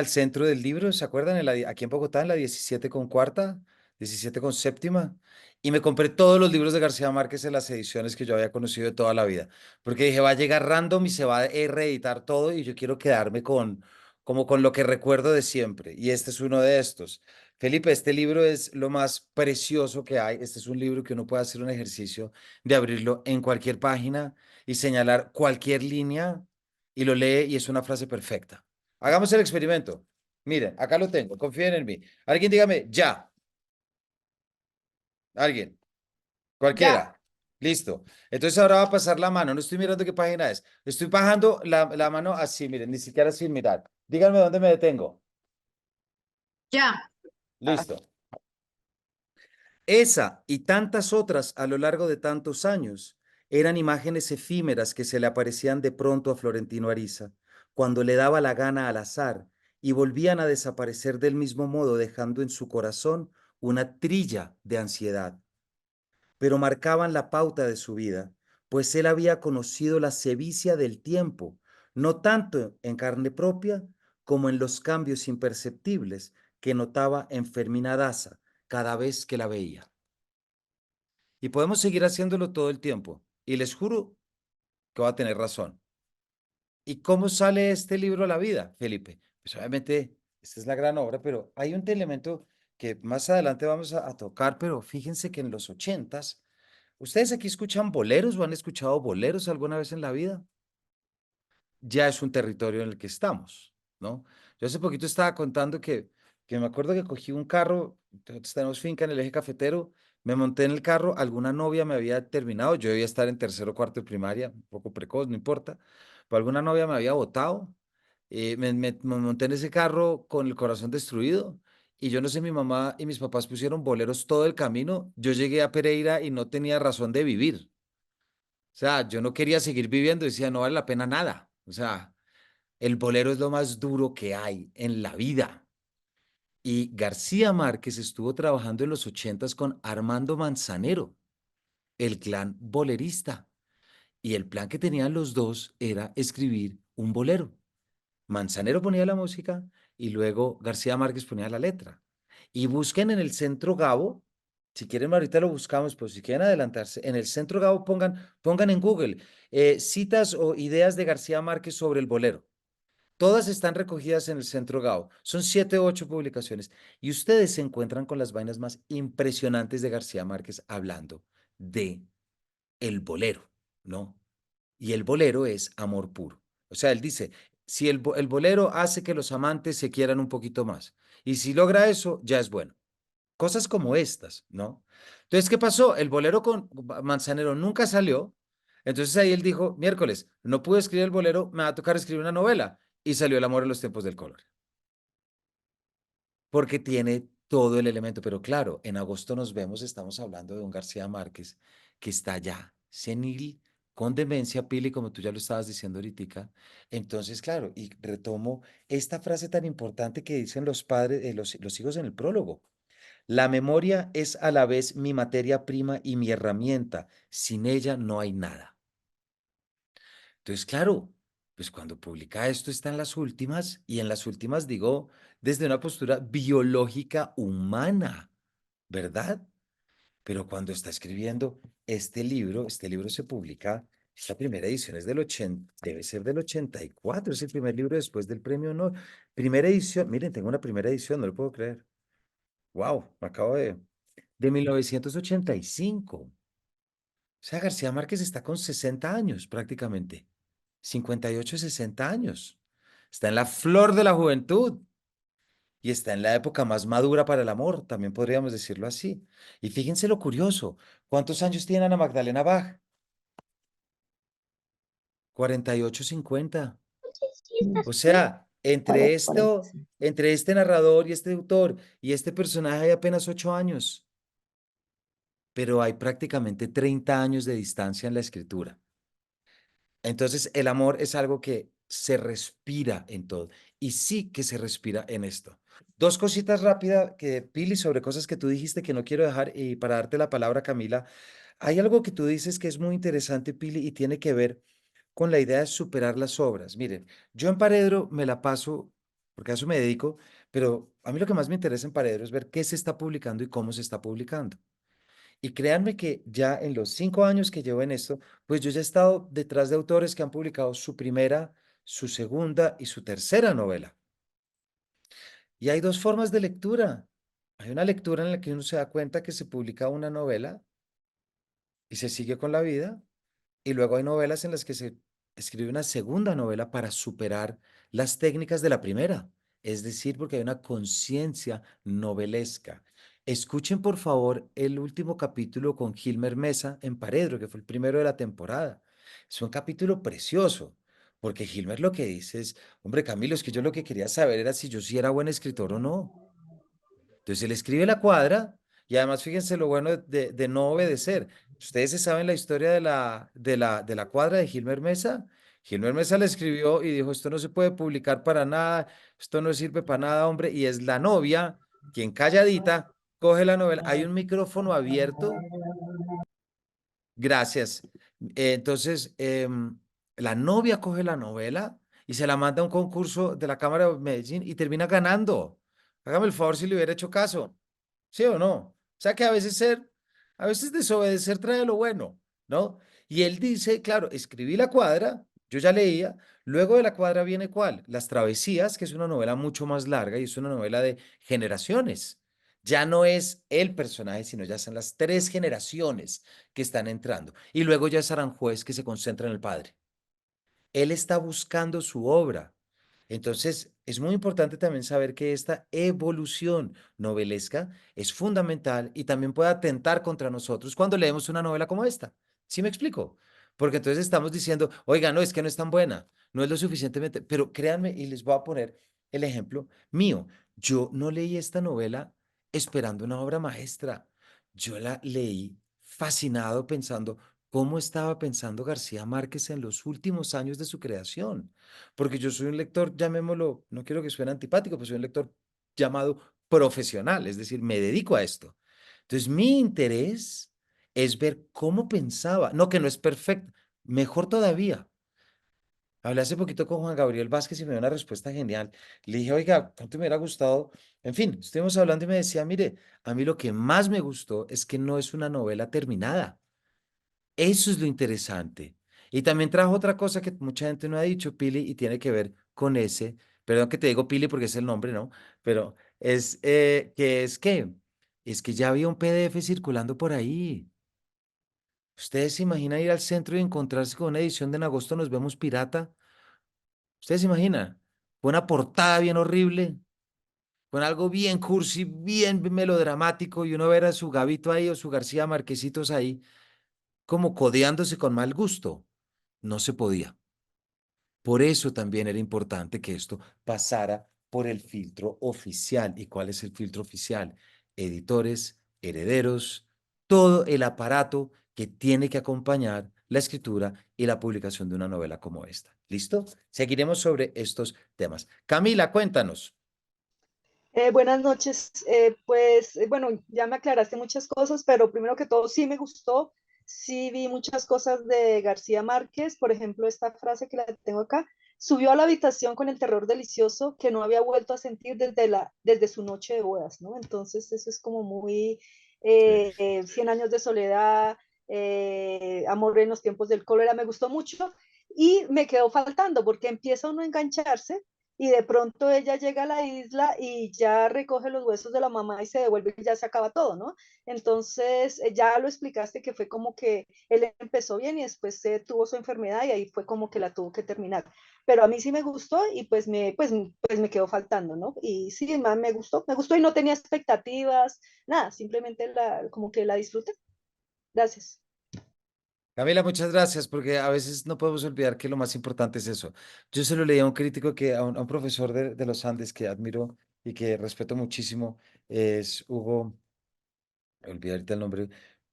centro del libro, ¿se acuerdan? Aquí en Bogotá, en la 17 con cuarta, 17 con séptima, y me compré todos los libros de García Márquez en las ediciones que yo había conocido de toda la vida, porque dije, va a llegar random y se va a reeditar todo y yo quiero quedarme como con lo que recuerdo de siempre, y este es uno de estos. Felipe, este libro es lo más precioso que hay. Este es un libro que uno puede hacer un ejercicio de abrirlo en cualquier página y señalar cualquier línea y lo lee y es una frase perfecta. Hagamos el experimento. Miren, acá lo tengo, confíen en mí. Alguien dígame ya. Alguien, Ya, cualquiera. Listo. Entonces ahora va a pasar la mano. No estoy mirando qué página es. Estoy bajando la mano así, miren, ni siquiera sin mirar. Díganme dónde me detengo. ya, Listo. Esa y tantas otras a lo largo de tantos años eran imágenes efímeras que se le aparecían de pronto a Florentino Ariza, cuando le daba la gana al azar, y volvían a desaparecer del mismo modo, dejando en su corazón una trilla de ansiedad. Pero marcaban la pauta de su vida, pues él había conocido la sevicia del tiempo, no tanto en carne propia como en los cambios imperceptibles que notaba en Fermina Daza cada vez que la veía. Y podemos seguir haciéndolo todo el tiempo. Y les juro que va a tener razón. ¿Y cómo sale este libro a la vida, Felipe? Pues obviamente, esta es la gran obra, pero hay un elemento que más adelante vamos a tocar, pero fíjense que en los ochentas, ¿ustedes aquí escuchan boleros o han escuchado boleros alguna vez en la vida? Ya es un territorio en el que estamos, ¿no? Yo hace poquito estaba contando que me acuerdo que cogí un carro, nosotros tenemos finca en el eje cafetero, me monté en el carro, alguna novia me había terminado, yo debía estar en tercero o cuarto de primaria, un poco precoz, no importa, pero alguna novia me había botado, me monté en ese carro con el corazón destruido y yo no sé, mi mamá y mis papás pusieron boleros todo el camino, yo llegué a Pereira y no tenía razón de vivir. O sea, yo no quería seguir viviendo, decía, no vale la pena nada. O sea, el bolero es lo más duro que hay en la vida. Y García Márquez estuvo trabajando en los ochentas con Armando Manzanero, el clan bolerista. Y el plan que tenían los dos era escribir un bolero. Manzanero ponía la música y luego García Márquez ponía la letra. Y busquen en el Centro Gabo, si quieren ahorita lo buscamos, pero si quieren adelantarse, en el Centro Gabo pongan en Google citas o ideas de García Márquez sobre el bolero. Todas están recogidas en el Centro Gao. Son 7 u 8 publicaciones. Y ustedes se encuentran con las vainas más impresionantes de García Márquez hablando de el bolero, ¿no? Y el bolero es amor puro. O sea, él dice, si el bolero hace que los amantes se quieran un poquito más. Y si logra eso, ya es bueno. Cosas como estas, ¿no? Entonces, ¿qué pasó? El bolero con Manzanero nunca salió. Entonces ahí él dijo, miércoles, no pude escribir el bolero, me va a tocar escribir una novela. Y salió El amor en los tiempos del color. Porque tiene todo el elemento. Pero claro, en agosto nos vemos, estamos hablando de un García Márquez que está ya senil, con demencia, Pili, como tú ya lo estabas diciendo ahorita. Entonces, claro, y retomo esta frase tan importante que dicen los padres, los hijos en el prólogo. La memoria es a la vez mi materia prima y mi herramienta. Sin ella no hay nada. Entonces, claro, pues cuando publica esto está en las últimas y en las últimas digo desde una postura biológica humana, ¿verdad? Pero cuando está escribiendo este libro se publica, esta primera edición es del 80, debe ser del 84, es el primer libro después del premio Nobel. Primera edición, miren, tengo una primera edición, no lo puedo creer. Wow, me acabo de 1985. O sea, García Márquez está con 60 años prácticamente. 58, 60 años. Está en la flor de la juventud y está en la época más madura para el amor, también podríamos decirlo así. Y fíjense lo curioso, ¿cuántos años tiene Ana Magdalena Bach? 48, 50. O sea, Sí. entre este narrador y este autor y este personaje hay apenas 8 años, pero hay prácticamente 30 años de distancia en la escritura. Entonces, el amor es algo que se respira en todo y sí que se respira en esto. Dos cositas rápidas que, Pili, sobre cosas que tú dijiste que no quiero dejar y para darte la palabra, Camila. Hay algo que tú dices que es muy interesante, Pili, y tiene que ver con la idea de superar las obras. Miren, yo en Paredro me la paso, porque a eso me dedico, pero a mí lo que más me interesa en Paredro es ver qué se está publicando y cómo se está publicando. Y créanme que ya en los 5 años que llevo en esto, pues yo ya he estado detrás de autores que han publicado su primera, su segunda y su tercera novela. Y hay dos formas de lectura. Hay una lectura en la que uno se da cuenta que se publica una novela y se sigue con la vida. Y luego hay novelas en las que se escribe una segunda novela para superar las técnicas de la primera. Es decir, porque hay una conciencia novelesca. Escuchen, por favor, el último capítulo con Gilmer Mesa en Paredro, que fue el primero de la temporada. Es un capítulo precioso, porque Gilmer lo que dice es, hombre, Camilo, es que yo lo que quería saber era si yo sí era buen escritor o no. Entonces él escribe la cuadra y además fíjense lo bueno de no obedecer. Ustedes se saben la historia de la cuadra de Gilmer Mesa. Gilmer Mesa la escribió y dijo, esto no se puede publicar para nada, esto no sirve para nada, hombre. Y es la novia quien calladita coge la novela. Hay un micrófono abierto. Gracias. Entonces, la novia coge la novela y se la manda a un concurso de la Cámara de Medellín y termina ganando. Hágame el favor si le hubiera hecho caso. ¿Sí o no? O sea que a veces desobedecer trae lo bueno, ¿no? Y él dice, claro, escribí la cuadra, yo ya leía, luego de la cuadra viene ¿cuál? Las Travesías, que es una novela mucho más larga y es una novela de generaciones. Ya no es el personaje, sino ya son las tres generaciones que están entrando. Y luego ya es Aranjuez que se concentra en el padre. Él está buscando su obra. Entonces, es muy importante también saber que esta evolución novelesca es fundamental y también puede atentar contra nosotros cuando leemos una novela como esta. ¿Sí me explico? Porque entonces estamos diciendo, oiga, no, es que no es tan buena, no es lo suficientemente, pero créanme, y les voy a poner el ejemplo mío. Yo no leí esta novela esperando una obra maestra. Yo la leí fascinado pensando cómo estaba pensando García Márquez en los últimos años de su creación. Porque yo soy un lector, llamémoslo, no quiero que suene antipático, pero soy un lector llamado profesional, es decir, me dedico a esto. Entonces, mi interés es ver cómo pensaba, no que no es perfecto, mejor todavía. Hablé hace poquito con Juan Gabriel Vázquez y me dio una respuesta genial. Le dije, oiga, ¿cuánto me hubiera gustado? En fin, estuvimos hablando y me decía, mire, a mí lo que más me gustó es que no es una novela terminada. Eso es lo interesante. Y también trajo otra cosa que mucha gente no ha dicho, Pili, y tiene que ver con ese, perdón que te digo Pili porque es el nombre, ¿no? Pero es que ya había un PDF circulando por ahí. ¿Ustedes se imaginan ir al centro y encontrarse con una edición de En agosto nos vemos pirata? ¿Ustedes se imaginan? Con una portada bien horrible, con algo bien cursi, bien melodramático, y uno ver a su Gavito ahí o su García Marquesitos ahí, como codeándose con mal gusto. No se podía. Por eso también era importante que esto pasara por el filtro oficial. ¿Y cuál es el filtro oficial? Editores, herederos, todo el aparato que tiene que acompañar la escritura y la publicación de una novela como esta. ¿Listo? Seguiremos sobre estos temas. Camila, cuéntanos. Buenas noches. Bueno, ya me aclaraste muchas cosas, pero primero que todo sí me gustó, sí vi muchas cosas de García Márquez, por ejemplo, esta frase que la tengo acá, subió a la habitación con el terror delicioso que no había vuelto a sentir desde su noche de bodas, ¿no? Entonces eso es como muy Sí. 100 años de soledad, amor en los tiempos del cólera, me gustó mucho y me quedó faltando porque empieza uno a engancharse y de pronto ella llega a la isla y ya recoge los huesos de la mamá y se devuelve y ya se acaba todo, ¿no? Entonces, ya lo explicaste que fue como que él empezó bien y después tuvo su enfermedad y ahí fue como que la tuvo que terminar. Pero a mí sí me gustó y pues me quedó faltando, ¿no? Y sí, me gustó y no tenía expectativas, nada, simplemente como que la disfruté. Gracias. Camila, muchas gracias, porque a veces no podemos olvidar que lo más importante es eso. Yo se lo leí a un crítico a un profesor de los Andes que admiro y que respeto muchísimo, es Hugo, olvidé ahorita el nombre,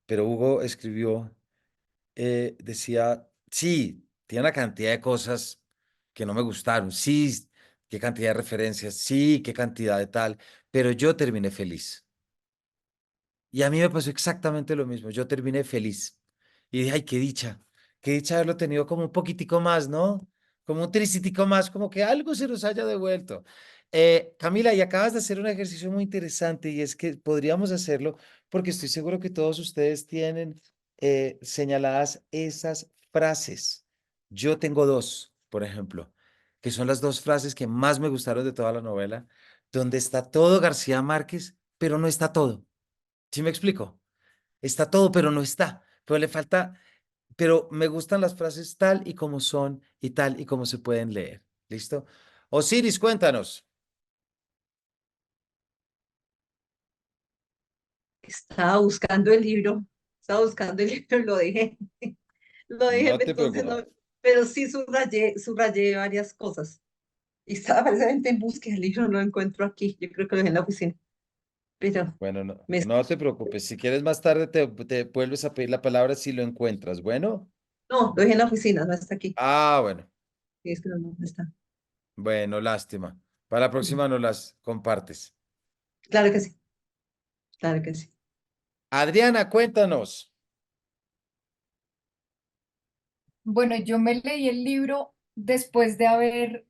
pero Hugo escribió, decía, sí, tiene una cantidad de cosas que no me gustaron, sí, qué cantidad de referencias, sí, qué cantidad de tal, pero yo terminé feliz. Y a mí me pasó exactamente lo mismo. Yo terminé feliz. Y dije, ay, qué dicha haberlo tenido como un poquitico más, ¿no? Como un tricitico más, como que algo se nos haya devuelto. Camila, y acabas de hacer un ejercicio muy interesante y es que podríamos hacerlo porque estoy seguro que todos ustedes tienen señaladas esas frases. Yo tengo dos, por ejemplo, que son las dos frases que más me gustaron de toda la novela, donde está todo García Márquez, pero no está todo. ¿Sí me explico? Está todo, pero no está. Pero le falta, pero me gustan las frases tal y como son y tal y como se pueden leer. ¿Listo? Osiris, cuéntanos. Estaba buscando el libro, lo dejé, lo dejé, No te entonces no, preocupes. pero sí subrayé varias cosas. Y estaba precisamente en búsqueda del libro, no lo encuentro aquí, yo creo que lo dejé en la oficina. pero Bueno, no, me... no te preocupes. Si quieres más tarde te vuelves a pedir la palabra si lo encuentras. Bueno. No, lo dejé en la oficina, no está aquí. Ah, bueno. Sí, es que no está. Bueno, lástima. Para la próxima no las compartes. Claro que sí, claro que sí. Adriana, cuéntanos. Bueno, yo me leí el libro después de haber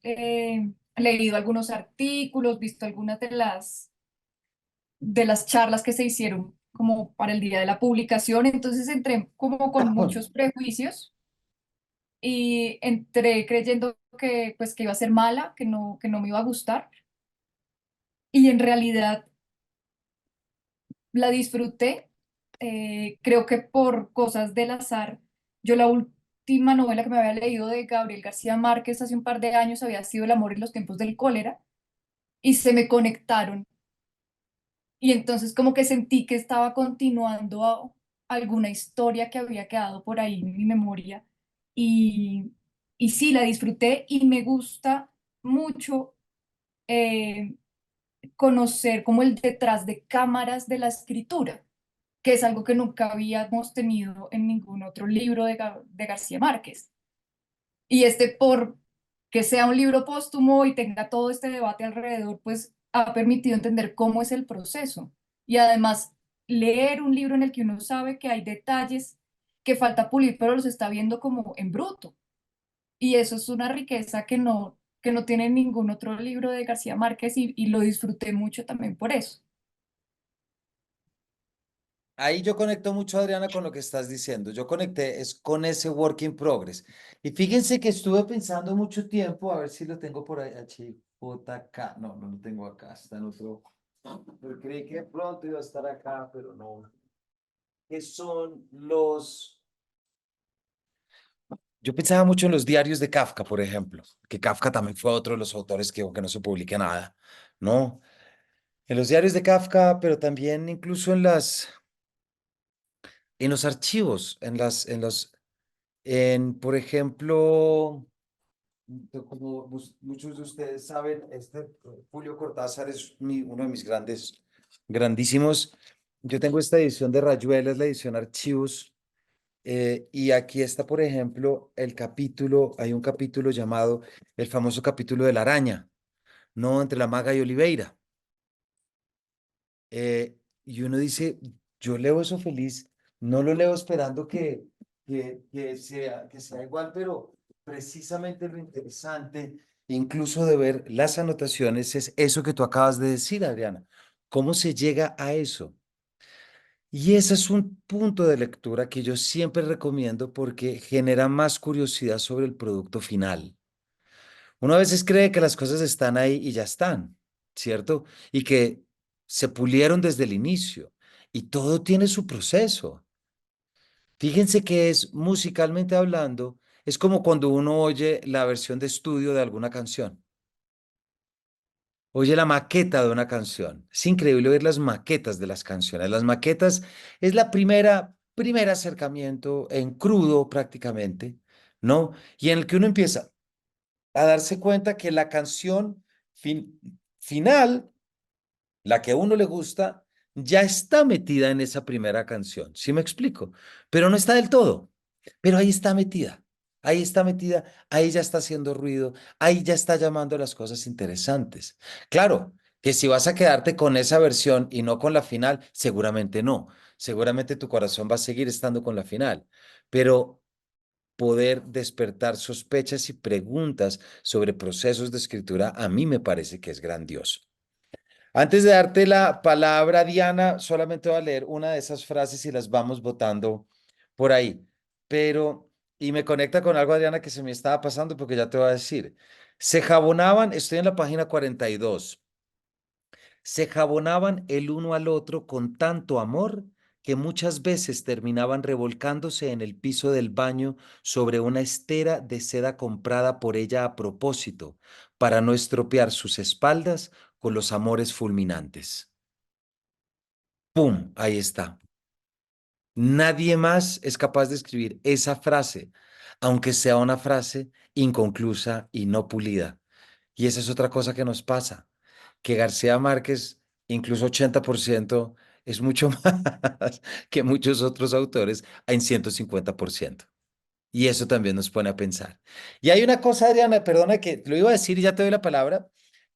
leído algunos artículos, visto algunas de las charlas que se hicieron como para el día de la publicación, entonces entré como con muchos prejuicios y entré creyendo que pues que iba a ser mala, que no me iba a gustar y en realidad la disfruté. Creo que por cosas del azar, yo la última novela que me había leído de Gabriel García Márquez hace un par de años había sido El amor en los tiempos del cólera y se me conectaron y entonces como que sentí que estaba continuando alguna historia que había quedado por ahí en mi memoria y, y sí, la disfruté y me gusta mucho eh, conocer como el detrás de cámaras de la escritura, que es algo que nunca habíamos tenido en ningún otro libro de García Márquez. Y este, por que sea un libro póstumo y tenga todo este debate alrededor, pues ha permitido entender cómo es el proceso. Y además, leer un libro en el que uno sabe que hay detalles que falta pulir, pero los está viendo como en bruto. Y eso es una riqueza que no tiene ningún otro libro de García Márquez y lo disfruté mucho también por eso. Ahí yo conecto mucho, Adriana, con lo que estás diciendo. Yo conecté es con ese work in progress. Y fíjense que estuve pensando mucho tiempo, a ver si lo tengo por ahí, HJK. No, no lo tengo acá, está en otro. Pero creí que pronto iba a estar acá, pero no. ¿Qué son los? Yo pensaba mucho en los diarios de Kafka, por ejemplo, que Kafka también fue otro de los autores que no se publica nada, ¿no? En los diarios de Kafka, pero también incluso en los archivos, por ejemplo, como muchos de ustedes saben, Julio Cortázar es uno de mis grandísimos. Yo tengo esta edición de Rayuela, es la edición Archivos, y aquí está, por ejemplo, hay un capítulo llamado el famoso capítulo de la araña, ¿no? Entre la maga y Oliveira. Y uno dice, yo leo eso feliz, no lo leo esperando que sea igual, pero precisamente lo interesante, incluso de ver las anotaciones, es eso que tú acabas de decir, Adriana. ¿Cómo se llega a eso? Y ese es un punto de lectura que yo siempre recomiendo porque genera más curiosidad sobre el producto final. Uno a veces cree que las cosas están ahí y ya están, ¿cierto? Y que se pulieron desde el inicio y todo tiene su proceso. Fíjense que es musicalmente hablando, es como cuando uno oye la versión de estudio de alguna canción, oye la maqueta de una canción. Es increíble ver las maquetas de las canciones. Las maquetas es la primer acercamiento en crudo prácticamente, ¿no? Y en el que uno empieza a darse cuenta que la canción final, la que a uno le gusta, ya está metida en esa primera canción. ¿Sí me explico? Pero no está del todo. Pero ahí está metida. Ahí está metida, ahí ya está haciendo ruido, ahí ya está llamando a las cosas interesantes. Claro, que si vas a quedarte con esa versión y no con la final, seguramente no. Seguramente tu corazón va a seguir estando con la final. Pero poder despertar sospechas y preguntas sobre procesos de escritura, a mí me parece que es grandioso. Antes de darte la palabra, Diana, solamente voy a leer una de esas frases y las vamos votando por ahí. Pero, y me conecta con algo, Diana, que se me estaba pasando porque ya te voy a decir. Se jabonaban, estoy en la página 42. Se jabonaban el uno al otro con tanto amor que muchas veces terminaban revolcándose en el piso del baño sobre una estera de seda comprada por ella a propósito, para no estropear sus espaldas con los amores fulminantes. ¡Pum! Ahí está. Nadie más es capaz de escribir esa frase, aunque sea una frase inconclusa y no pulida. Y esa es otra cosa que nos pasa, que García Márquez incluso 80%, es mucho más que muchos otros autores en 150%. Y eso también nos pone a pensar. Y hay una cosa, Adriana, perdona que lo iba a decir y ya te doy la palabra,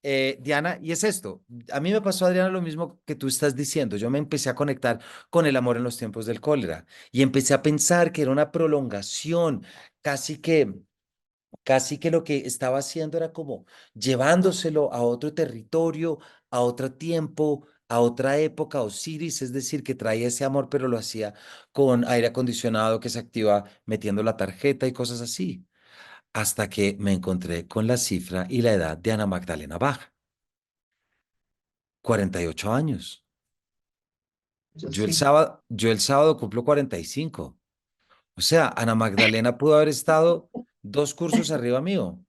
Diana, y es esto. A mí me pasó, Adriana, lo mismo que tú estás diciendo. Yo me empecé a conectar con el amor en los tiempos del cólera y empecé a pensar que era una prolongación, casi que casi que lo que estaba haciendo era como llevándoselo a otro territorio, a otro tiempo, a otra época, Osiris, es decir, que traía ese amor, pero lo hacía con aire acondicionado que se activa metiendo la tarjeta y cosas así, hasta que me encontré con la cifra y la edad de Ana Magdalena Bach, 48 años. Yo Yo el sí. sábado, yo el sábado cumplo 45. O sea, Ana Magdalena pudo haber estado 2 cursos arriba mío.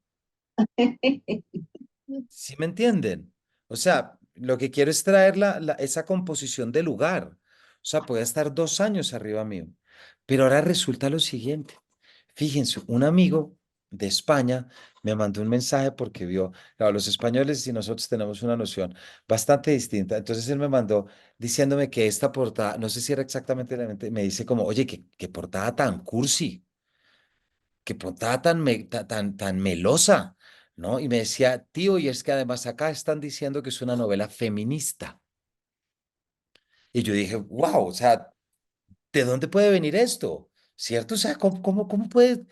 ¿Sí me entienden? O sea, lo que quiero es traer esa composición de lugar. O sea, puede estar 2 años arriba mío. Pero ahora resulta lo siguiente. Fíjense, un amigo de España me mandó un mensaje porque vio, claro, los españoles y nosotros tenemos una noción bastante distinta. Entonces él me mandó diciéndome que esta portada, no sé si era exactamente la mente, me dice como, oye, qué portada tan cursi, qué portada tan melosa, ¿no? Y me decía, tío, y es que además acá están diciendo que es una novela feminista. Y yo dije, wow, o sea, ¿de dónde puede venir esto? ¿Cierto? O sea, ¿cómo puede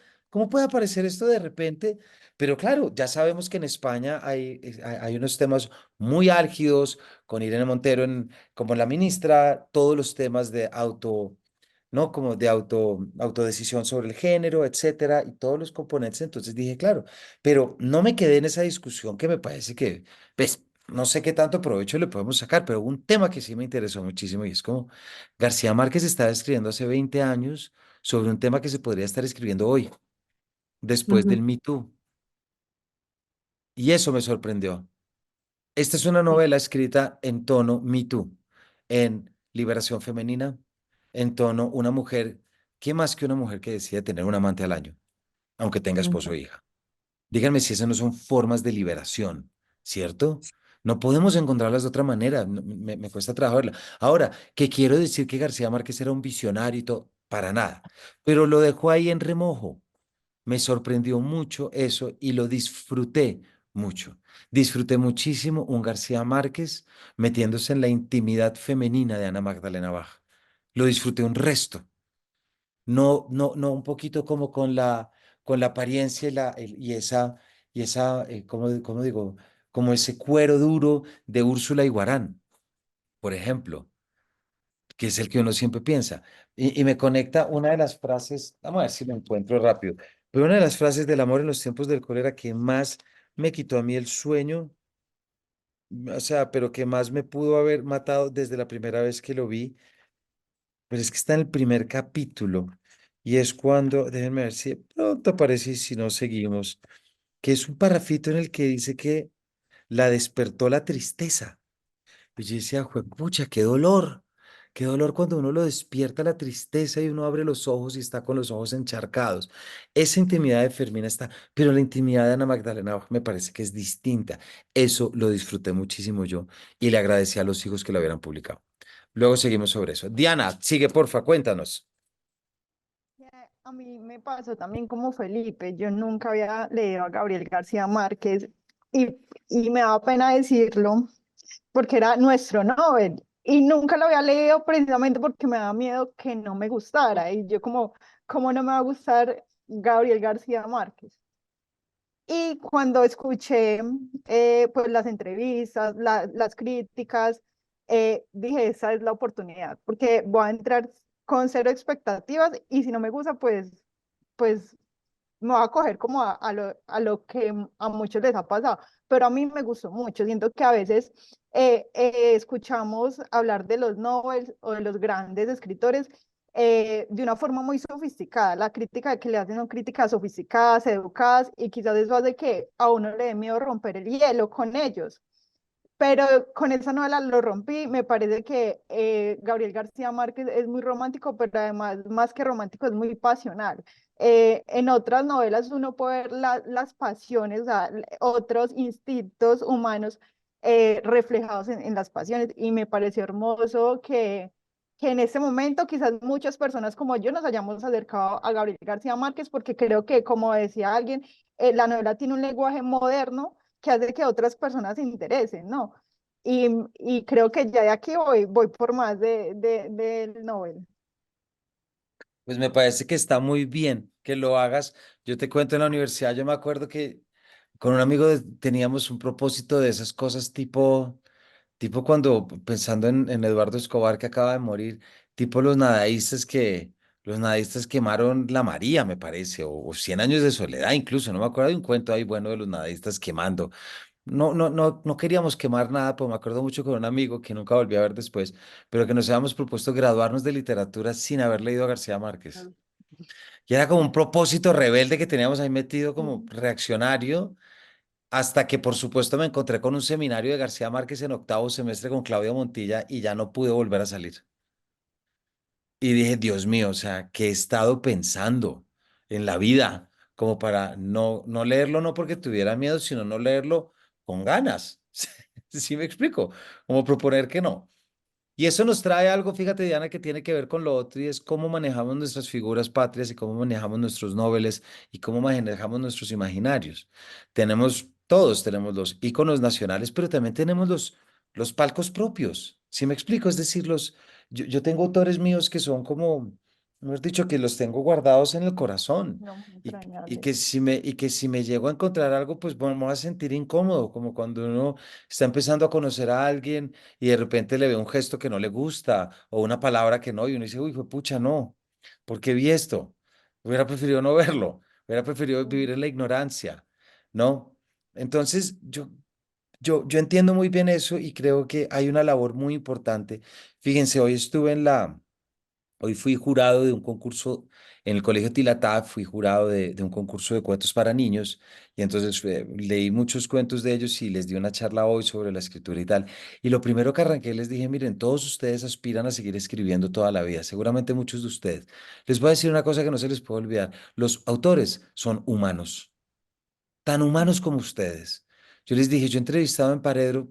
aparecer esto de repente? Pero claro, ya sabemos que en España hay unos temas muy álgidos, con Irene Montero como la ministra, todos los temas de ¿no? Como de autodecisión sobre el género, etcétera, y todos los componentes. Entonces dije, claro, pero no me quedé en esa discusión que me parece que, pues, no sé qué tanto provecho le podemos sacar, pero hubo un tema que sí me interesó muchísimo y es como García Márquez estaba escribiendo hace 20 años sobre un tema que se podría estar escribiendo hoy, después Ujú, del Me Too. Y eso me sorprendió. Esta es una sí, novela escrita en tono Me Too, en liberación femenina, en tono una mujer, ¿qué más que una mujer que decide tener un amante al año, aunque tenga esposo ujú, o hija? Díganme si esas no son formas de liberación, ¿cierto? No podemos encontrarlas de otra manera, me cuesta trabajo verla. Ahora, que quiero decir que García Márquez era un visionario y todo, para nada, pero lo dejó ahí en remojo. Me sorprendió mucho eso y lo disfruté mucho. Disfruté muchísimo un García Márquez metiéndose en la intimidad femenina de Ana Magdalena Bach. Lo disfruté un resto. No, no, no, un poquito como con la apariencia y esa, ¿cómo digo? Como ese cuero duro de Úrsula Iguarán, por ejemplo, que es el que uno siempre piensa. Y me conecta una de las frases, vamos a ver si lo encuentro rápido, pero una de las frases del amor en los tiempos del cólera que más me quitó a mí el sueño, o sea, pero que más me pudo haber matado desde la primera vez que lo vi, pero es que está en el primer capítulo y es cuando, déjenme ver si de pronto aparece y si no seguimos, que es un parrafito en el que dice que la despertó la tristeza. Y yo decía, juepucha, qué dolor cuando uno lo despierta la tristeza y uno abre los ojos y está con los ojos encharcados. Esa intimidad de Fermina está, pero la intimidad de Ana Magdalena me parece que es distinta. Eso lo disfruté muchísimo yo y le agradecí a los hijos que lo hubieran publicado. Luego seguimos sobre eso. Diana, sigue, porfa, cuéntanos. A mí me pasó también como Felipe, yo nunca había leído a Gabriel García Márquez y, y me da pena decirlo porque era nuestro Nobel y nunca lo había leído precisamente porque me daba miedo que no me gustara y yo como, ¿cómo no me va a gustar Gabriel García Márquez? Y cuando escuché pues las entrevistas, las críticas, dije, esa es la oportunidad, porque voy a entrar con cero expectativas y si no me gusta, pues me voy a coger como a lo que a muchos les ha pasado, pero a mí me gustó mucho. Siento que a veces escuchamos hablar de los Nobel o de los grandes escritores de una forma muy sofisticada. La crítica que le hacen son críticas sofisticadas, educadas, y quizás eso hace que a uno le dé miedo romper el hielo con ellos. Pero con esa novela lo rompí. Me parece que Gabriel García Márquez es muy romántico, pero además, más que romántico, es muy pasional. En otras novelas uno puede ver las pasiones, o sea, otros instintos humanos reflejados en las pasiones. Y me pareció hermoso que en este momento quizás muchas personas como yo nos hayamos acercado a Gabriel García Márquez, porque creo que, como decía alguien, la novela tiene un lenguaje moderno que hace que otras personas se interesen, ¿no? Y creo que ya de aquí voy por más del Nobel. Pues me parece que está muy bien que lo hagas. Yo te cuento en la universidad, yo me acuerdo que con un amigo teníamos un propósito de esas cosas tipo cuando pensando en Eduardo Escobar que acaba de morir, tipo los nadadistas quemaron la María, me parece, o Cien años de soledad incluso, no me acuerdo de un cuento ahí bueno de los nadadistas quemando. No queríamos quemar nada, pues me acuerdo mucho con un amigo que nunca volví a ver después, pero que nos habíamos propuesto graduarnos de literatura sin haber leído a García Márquez. Y era como un propósito rebelde que teníamos ahí metido como reaccionario, hasta que por supuesto me encontré con un seminario de García Márquez en octavo semestre con Claudio Montilla y ya no pude volver a salir. Y dije, Dios mío, o sea, ¿qué he estado pensando en la vida? Como para no leerlo, no porque tuviera miedo, sino no leerlo con ganas. ¿Sí me explico? Como proponer que no. Y eso nos trae algo, fíjate, Diana, que tiene que ver con lo otro y es cómo manejamos nuestras figuras patrias y cómo manejamos nuestros noveles y cómo manejamos nuestros imaginarios. Todos tenemos los íconos nacionales, pero también tenemos los palcos propios. ¿Sí me explico? Es decir, yo tengo autores míos que son como, hemos dicho, que los tengo guardados en el corazón No, muy y entrañable. que si me llego a encontrar algo, pues bueno, me voy a sentir incómodo, como cuando uno está empezando a conocer a alguien y de repente le ve un gesto que no le gusta o una palabra que no, y uno dice, uy, fue pucha, no, ¿por qué vi esto? Hubiera preferido no verlo, hubiera preferido vivir en la ignorancia, ¿no? Entonces, yo entiendo muy bien eso y creo que hay una labor muy importante. Fíjense, hoy fui jurado de un concurso en el Colegio Tilatá, fui jurado de un concurso de cuentos para niños y entonces leí muchos cuentos de ellos y les di una charla hoy sobre la escritura y tal. Y lo primero que arranqué les dije, miren, todos ustedes aspiran a seguir escribiendo toda la vida, seguramente muchos de ustedes. Les voy a decir una cosa que no se les puede olvidar, los autores son humanos, tan humanos como ustedes. Yo les dije, yo he entrevistado en Paredro,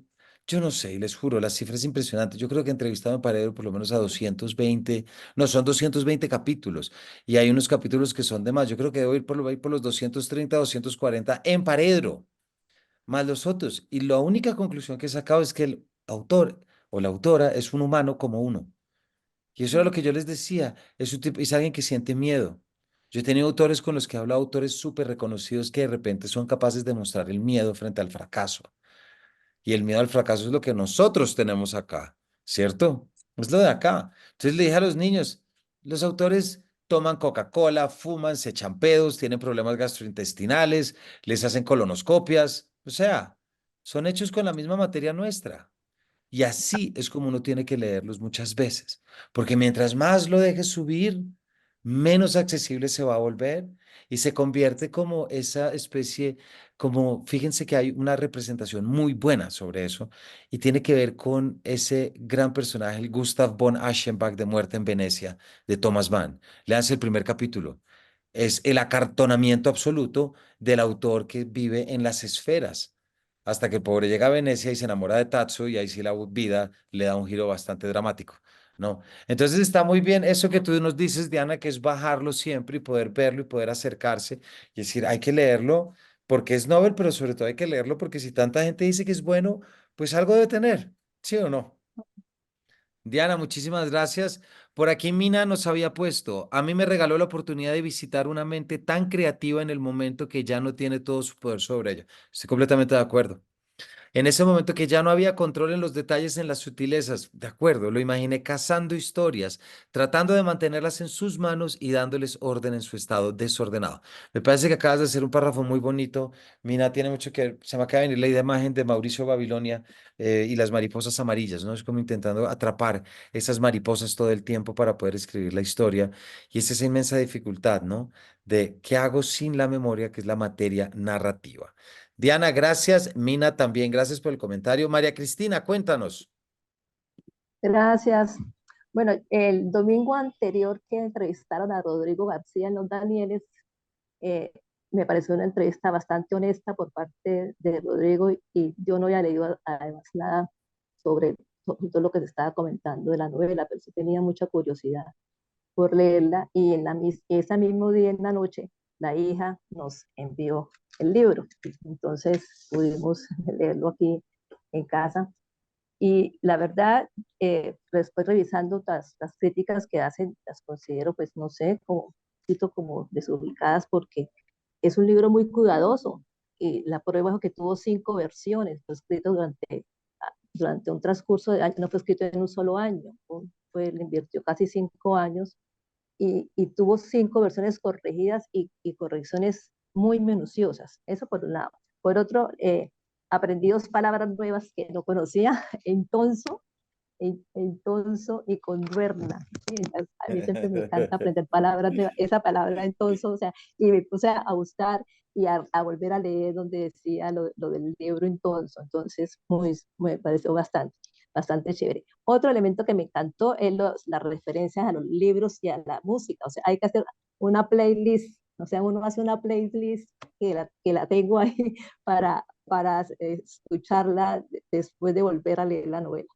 yo no sé, y les juro, las cifras impresionantes. Yo creo que he entrevistado en Paredro por lo menos a 220, no, son 220 capítulos, y hay unos capítulos que son de más. Yo creo que debo ir por los 230, 240 en Paredro, más los otros. Y la única conclusión que he sacado es que el autor o la autora es un humano como uno. Y eso era lo que yo les decía, es alguien que siente miedo. Yo he tenido autores con los que he hablado, autores súper reconocidos que de repente son capaces de mostrar el miedo frente al fracaso. Y el miedo al fracaso es lo que nosotros tenemos acá, ¿cierto? Es lo de acá. Entonces le dije a los niños, los autores toman Coca-Cola, fuman, se echan pedos, tienen problemas gastrointestinales, les hacen colonoscopias, o sea, son hechos con la misma materia nuestra. Y así es como uno tiene que leerlos muchas veces, porque mientras más lo dejes subir, menos accesible se va a volver y se convierte como esa especie, como fíjense que hay una representación muy buena sobre eso y tiene que ver con ese gran personaje, el Gustav von Aschenbach de Muerte en Venecia, de Thomas Mann. Leanse el primer capítulo. Es el acartonamiento absoluto del autor que vive en las esferas hasta que el pobre llega a Venecia y se enamora de Tatsu y ahí sí la vida le da un giro bastante dramático, ¿no? Entonces está muy bien eso que tú nos dices, Diana, que es bajarlo siempre y poder verlo y poder acercarse y decir, hay que leerlo porque es Nobel, pero sobre todo hay que leerlo porque si tanta gente dice que es bueno, pues algo debe tener, ¿sí o no? Diana, muchísimas gracias. Por aquí Mina nos había puesto, a mí me regaló la oportunidad de visitar una mente tan creativa en el momento que ya no tiene todo su poder sobre ella. Estoy completamente de acuerdo. En ese momento que ya no había control en los detalles, en las sutilezas, de acuerdo, lo imaginé cazando historias, tratando de mantenerlas en sus manos y dándoles orden en su estado desordenado. Me parece que acabas de hacer un párrafo muy bonito. Mina, tiene mucho que ver. Se me acaba de venir la imagen de Mauricio Babilonia y las mariposas amarillas, ¿no? Es como intentando atrapar esas mariposas todo el tiempo para poder escribir la historia. Y es esa inmensa dificultad, ¿no? De qué hago sin la memoria, que es la materia narrativa. Diana, gracias. Mina, también gracias por el comentario. María Cristina, cuéntanos. Gracias. Bueno, el domingo anterior que entrevistaron a Rodrigo García en Los Danieles, eh, me pareció una entrevista bastante honesta por parte de Rodrigo y yo no había leído además nada sobre todo lo que se estaba comentando de la novela, pero sí tenía mucha curiosidad por leerla y ese mismo día en la noche la hija nos envió el libro. Entonces pudimos leerlo aquí en casa y la verdad, después revisando las críticas que hacen, las considero, pues no sé, como, un poquito como desubicadas porque es un libro muy cuidadoso y la prueba es que tuvo 5 versiones, fue escrito durante un transcurso de año, no fue escrito en un solo año, le invirtió casi 5 años y tuvo 5 versiones corregidas y correcciones muy minuciosas. Eso por un lado. Por otro, aprendí 2 palabras nuevas que no conocía, entonces entonces y con duerna. Sí, a mí siempre me encanta aprender palabras de esa palabra entonces, o sea, y me puse a buscar y a volver a leer donde decía lo del libro entonces me pareció bastante chévere. Otro elemento que me encantó es las referencias a los libros y a la música, o sea, hay que hacer una playlist, o sea, uno hace una playlist que la tengo ahí para escucharla después de volver a leer la novela,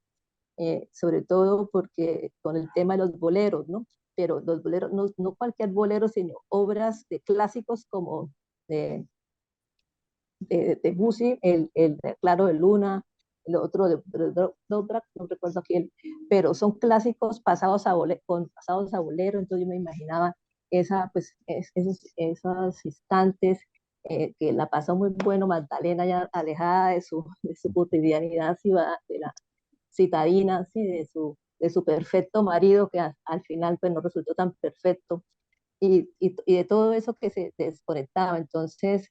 sobre todo porque con el tema de los boleros, ¿no? Pero los boleros, no cualquier bolero, sino obras de clásicos como de, Debussy, Claro de Luna, el otro de Dvorak, no recuerdo quién, pero son clásicos pasados a bolero, entonces yo me imaginaba esos instantes que la pasó muy bueno Magdalena ya alejada de su cotidianidad de la citadina, ¿sí? de su perfecto marido, que al final pues no resultó tan perfecto, y de todo eso que se desconectaba. Entonces,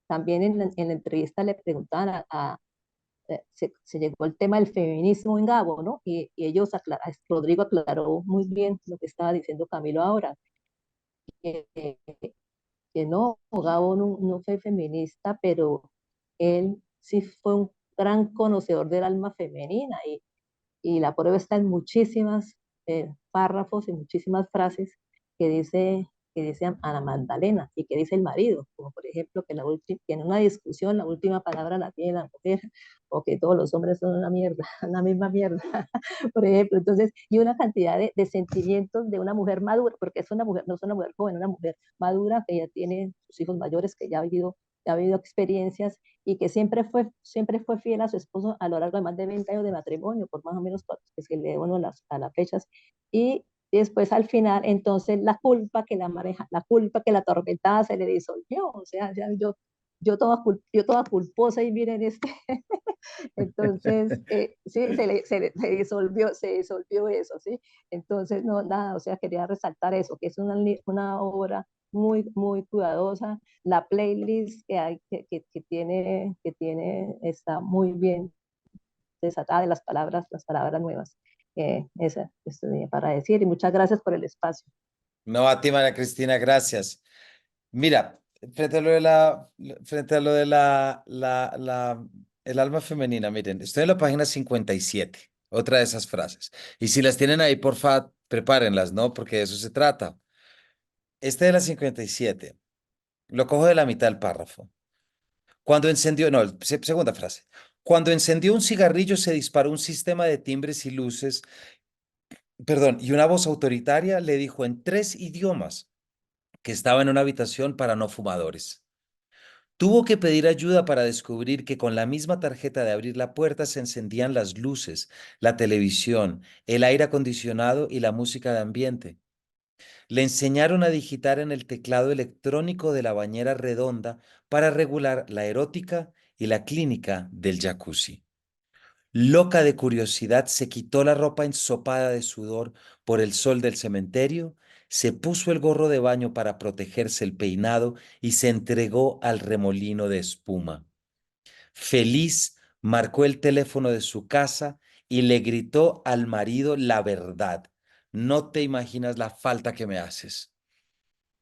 también en la entrevista le preguntaban se llegó al tema del feminismo en Gabo, ¿no? Y Rodrigo aclaró muy bien lo que estaba diciendo Camilo ahora, que, que no, Gabo no fue feminista, pero él sí fue un gran conocedor del alma femenina y la prueba está en muchísimas párrafos y muchísimas frases que dice Ana Magdalena y que dice el marido, como por ejemplo que en una discusión la última palabra la tiene la mujer, o que todos los hombres son una mierda, una misma mierda, por ejemplo. Entonces, y una cantidad de sentimientos de una mujer madura, porque es una mujer, no es una mujer joven, una mujer madura que ya tiene sus hijos mayores, que ya ha vivido experiencias y que siempre fue fiel a su esposo a lo largo de más de 20 años de matrimonio, por más o menos pues, que le uno a las fechas. Y después al final, entonces la culpa que la atormentaba se le disolvió, o sea, yo toda culposa y miren entonces, sí, se disolvió eso, ¿sí? Entonces, no, nada, o sea, quería resaltar eso, que es una obra muy, muy cuidadosa. La playlist que tiene está muy bien desatada de las palabras nuevas. Esa es para decir, y muchas gracias por el espacio. No, a ti, María Cristina, gracias. Mira, frente a lo de el alma femenina, miren, estoy en la página 57, otra de esas frases. Y si las tienen ahí, porfa, prepárenlas, ¿no? Porque de eso se trata. Este de la 57, lo cojo de la mitad del párrafo. Cuando encendió, no, segunda frase. Cuando encendió un cigarrillo se disparó un sistema de timbres y luces, perdón, y una voz autoritaria le dijo en 3 idiomas que estaba en una habitación para no fumadores. Tuvo que pedir ayuda para descubrir que con la misma tarjeta de abrir la puerta se encendían las luces, la televisión, el aire acondicionado y la música de ambiente. Le enseñaron a digitar en el teclado electrónico de la bañera redonda para regular la erótica y la clínica del jacuzzi. Loca de curiosidad, se quitó la ropa ensopada de sudor por el sol del cementerio, se puso el gorro de baño para protegerse el peinado y se entregó al remolino de espuma. Feliz, marcó el teléfono de su casa y le gritó al marido la verdad. No te imaginas la falta que me haces.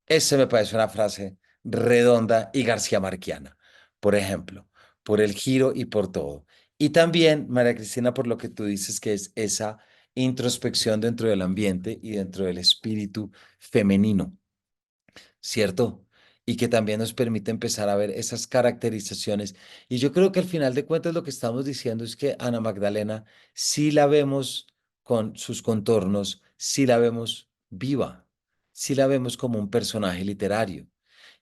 Ese me parece una frase redonda y García Marquiana, por ejemplo, por el giro y por todo. Y también, María Cristina, por lo que tú dices, que es esa introspección dentro del ambiente y dentro del espíritu femenino, ¿cierto? y que también nos permite empezar a ver esas caracterizaciones. Y yo creo que al final de cuentas lo que estamos diciendo es que Ana Magdalena sí la vemos con sus contornos, sí la vemos viva, sí la vemos como un personaje literario.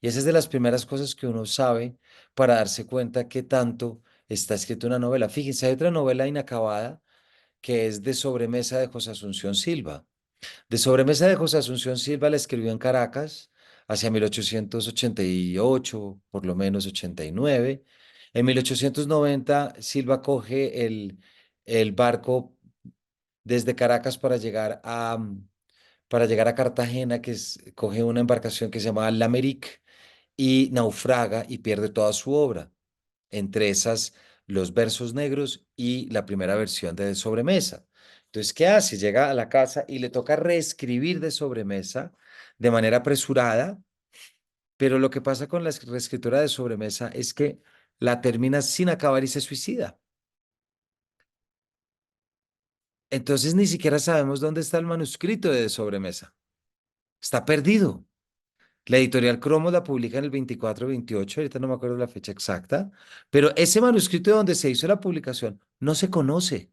Y esa es de las primeras cosas que uno sabe para darse cuenta que tanto está escrita una novela. Fíjense, hay otra novela inacabada que es de Sobremesa de José Asunción Silva. De Sobremesa de José Asunción Silva la escribió en Caracas hacia 1888, por lo menos 89. En 1890, Silva coge el barco desde Caracas para llegar a Cartagena, coge una embarcación que se llama Lamerick y naufraga y pierde toda su obra. Entre esas, los versos negros y la primera versión de Sobremesa. Entonces, ¿qué hace? Llega a la casa y le toca reescribir de Sobremesa de manera apresurada, pero lo que pasa con la reescritura de Sobremesa es que la termina sin acabar y se suicida. Entonces, ni siquiera sabemos dónde está el manuscrito de Sobremesa. Está perdido. La editorial Cromos la publica en el 24-28, ahorita no me acuerdo la fecha exacta, pero ese manuscrito de donde se hizo la publicación no se conoce.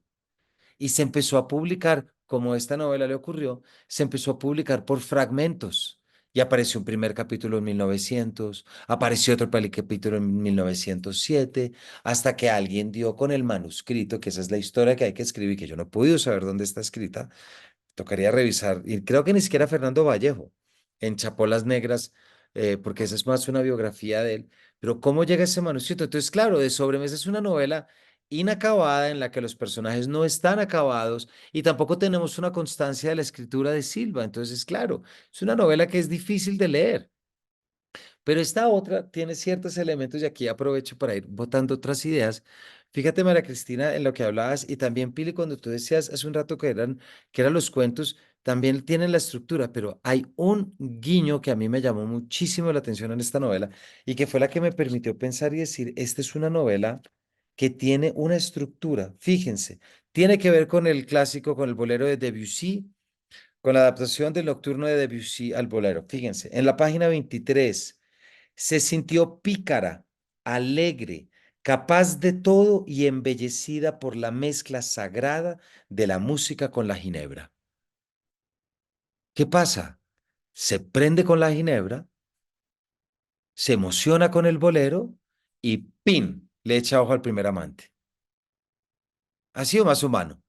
Y se empezó a publicar, como esta novela le ocurrió, se empezó a publicar por fragmentos. Y apareció un primer capítulo en 1900, apareció otro capítulo en 1907, hasta que alguien dio con el manuscrito, que esa es la historia que hay que escribir, que yo no he podido saber dónde está escrita, tocaría revisar, y creo que ni siquiera Fernando Vallejo, en Chapolas Negras, porque esa es más una biografía de él. Pero ¿cómo llega ese manuscrito? Entonces, claro, de Sobremesa es una novela inacabada en la que los personajes no están acabados y tampoco tenemos una constancia de la escritura de Silva. Entonces, claro, es una novela que es difícil de leer. Pero esta otra tiene ciertos elementos y aquí aprovecho para ir botando otras ideas. Fíjate, María Cristina, en lo que hablabas y también Pili, cuando tú decías hace un rato que eran los cuentos, también tienen la estructura, pero hay un guiño que a mí me llamó muchísimo la atención en esta novela y que fue la que me permitió pensar y decir, esta es una novela que tiene una estructura. Fíjense, tiene que ver con el clásico, con el bolero de Debussy, con la adaptación del nocturno de Debussy al bolero. Fíjense, en la página 23. Se sintió pícara, alegre, capaz de todo y embellecida por la mezcla sagrada de la música con la ginebra. ¿Qué pasa? Se prende con la ginebra, se emociona con el bolero y ¡pin! Le echa ojo al primer amante. Ha sido más humano.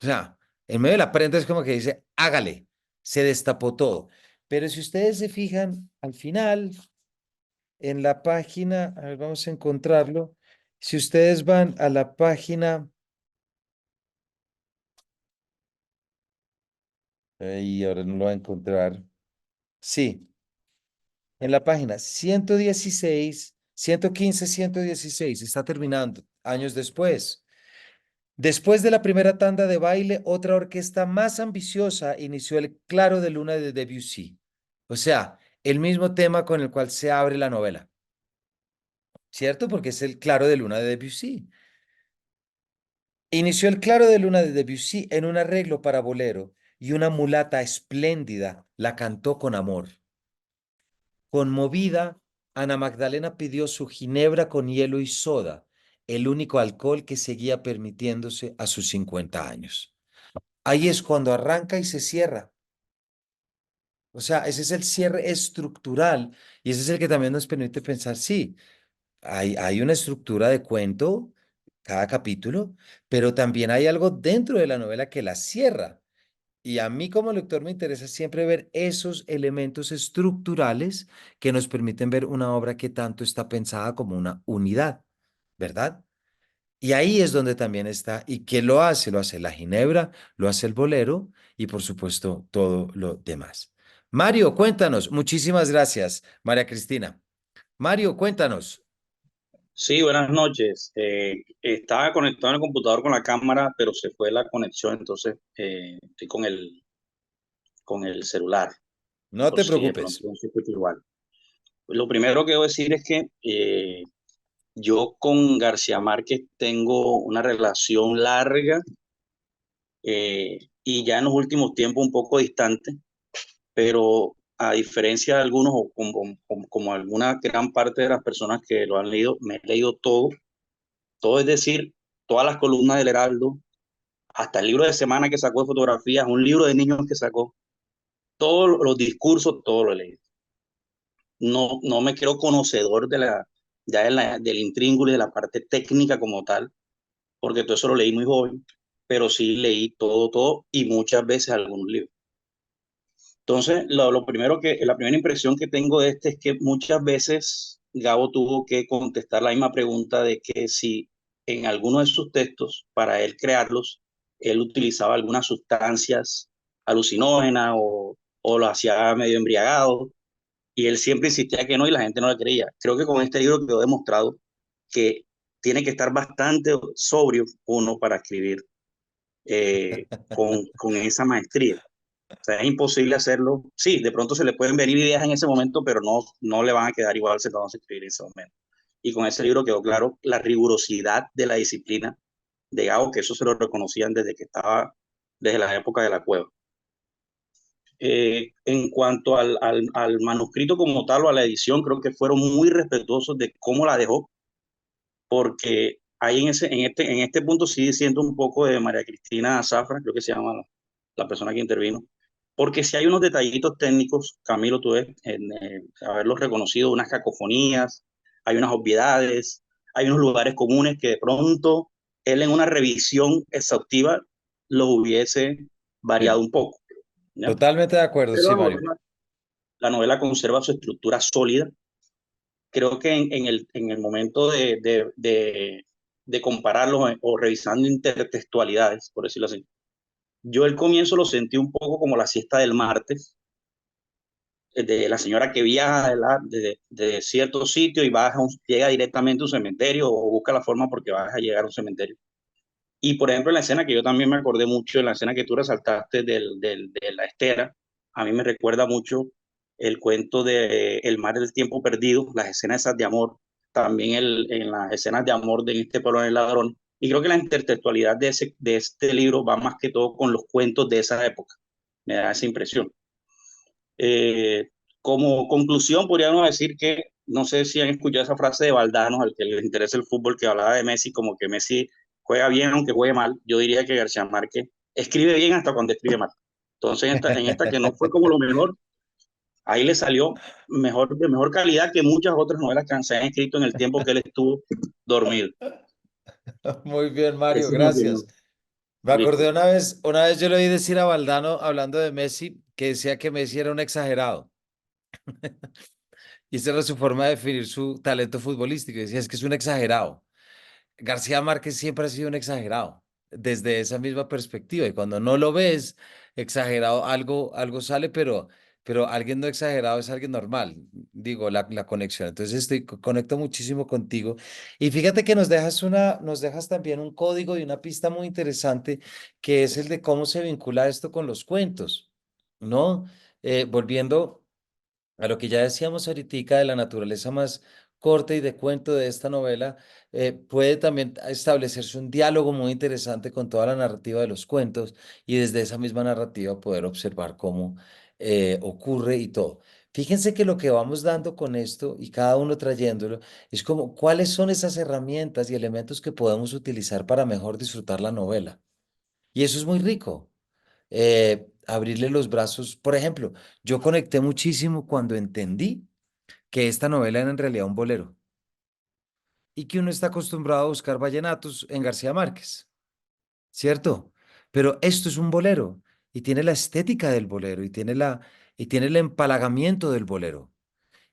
O sea, en medio de la prenda es como que dice, hágale, se destapó todo. Pero si ustedes se fijan, al final en la página, a ver, vamos a encontrarlo. Si ustedes van a la página, y ahora no lo va a encontrar. Sí, en la página 116, 115, 116, está terminando, años después. Después de la primera tanda de baile, otra orquesta más ambiciosa inició el Claro de Luna de Debussy. O sea, el mismo tema con el cual se abre la novela, ¿cierto? Porque es el Claro de Luna de Debussy. Inició el Claro de Luna de Debussy en un arreglo para bolero y una mulata espléndida la cantó con amor. Conmovida, Ana Magdalena pidió su ginebra con hielo y soda, el único alcohol que seguía permitiéndose a sus 50 años. Ahí es cuando arranca y se cierra. O sea, ese es el cierre estructural y ese es el que también nos permite pensar, sí, hay una estructura de cuento, cada capítulo, pero también hay algo dentro de la novela que la cierra. Y a mí como lector me interesa siempre ver esos elementos estructurales que nos permiten ver una obra que tanto está pensada como una unidad, ¿verdad? Y ahí es donde también está, ¿y qué lo hace? Lo hace la ginebra, lo hace el bolero y por supuesto todo lo demás. Mario, cuéntanos. Muchísimas gracias, María Cristina. Mario, cuéntanos. Sí, buenas noches. Estaba conectado en el computador con la cámara, pero se fue la conexión, entonces estoy con el celular, No por te si de preocupes. pronto no se escucha igual. Lo primero que debo decir es que yo con García Márquez tengo una relación larga y ya en los últimos tiempos un poco distante, pero a diferencia de algunos, o como alguna gran parte de las personas que lo han leído, me he leído todo, es decir, todas las columnas del Heraldo, hasta el libro de semana que sacó de fotografías, un libro de niños que sacó, todos los discursos, todo lo he leído. No me creo conocedor del intríngulis, de la parte técnica como tal, porque todo eso lo leí muy joven, pero sí leí todo y muchas veces algunos libros. Entonces, la primera impresión que tengo de este es que muchas veces Gabo tuvo que contestar la misma pregunta de que si en alguno de sus textos, para él crearlos, él utilizaba algunas sustancias alucinógenas o lo hacía medio embriagado, y él siempre insistía que no y la gente no le creía. Creo que con este libro quedó demostrado que tiene que estar bastante sobrio uno para escribir con esa maestría. O sea, es imposible hacerlo. Sí, de pronto se le pueden venir ideas en ese momento, pero no le van a quedar igual se vamos a escribir en ese momento. Y con ese libro quedó claro la rigurosidad de la disciplina de Gao, que eso se lo reconocían desde que estaba, desde la época de la cueva. En cuanto al manuscrito como tal o a la edición, creo que fueron muy respetuosos de cómo la dejó, porque ahí en este punto sí siento un poco de María Cristina Zafra, creo que se llama la persona que intervino, porque si hay unos detallitos técnicos, Camilo, tú ves, en haberlos reconocido, unas cacofonías, hay unas obviedades, hay unos lugares comunes que de pronto él en una revisión exhaustiva los hubiese variado Sí, un poco, ¿ya? totalmente de acuerdo, Pero sí, Mario. la novela conserva su estructura sólida. Creo que en el momento de compararlos o revisando intertextualidades, por decirlo así, yo el comienzo lo sentí un poco como la siesta del martes, de la señora que viaja de cierto sitio y llega directamente a un cementerio o busca la forma porque vas a llegar a un cementerio. Y por ejemplo, en la escena que yo también me acordé mucho, en la escena que tú resaltaste de la estera, a mí me recuerda mucho el cuento de El mar del tiempo perdido, las escenas esas de amor, también en las escenas de amor de Este pueblo del ladrón. Y creo que la intertextualidad de este libro va más que todo con los cuentos de esa época. Me da esa impresión. Eh, Como conclusión, podríamos decir que, no sé si han escuchado esa frase de Valdano, al que les interesa el fútbol, que hablaba de Messi, como que Messi juega bien aunque juegue mal. Yo diría que García Márquez escribe bien hasta cuando escribe mal. Entonces, en esta que no fue como lo mejor, ahí le salió de mejor calidad que muchas otras novelas que se han escrito en el tiempo que él estuvo dormido. Muy bien, Mario, Esa es mi gracias. opinión. Me Listo. acordé una vez yo le oí decir a Valdano, hablando de Messi, que decía que Messi era un exagerado. Y esa era su forma de definir su talento futbolístico. Decía, es que es un exagerado. García Márquez siempre ha sido un exagerado, desde esa misma perspectiva. Y cuando no lo ves exagerado, algo sale, pero alguien no exagerado es alguien normal, digo, la conexión. Entonces conecto muchísimo contigo. Y fíjate que nos dejas también un código y una pista muy interesante, que es el de cómo se vincula esto con los cuentos, ¿no? Volviendo a lo que ya decíamos ahorita de la naturaleza más corta y de cuento de esta novela, puede también establecerse un diálogo muy interesante con toda la narrativa de los cuentos y desde esa misma narrativa poder observar cómo ocurre y todo. Fíjense que lo que vamos dando con esto y cada uno trayéndolo es como cuáles son esas herramientas y elementos que podemos utilizar para mejor disfrutar la novela. Y eso es muy rico, abrirle los brazos. Por ejemplo, yo conecté muchísimo cuando entendí que esta novela era en realidad un bolero y que uno está acostumbrado a buscar vallenatos en García Márquez, ¿cierto? Pero esto es un bolero y tiene la estética del bolero y tiene el empalagamiento del bolero.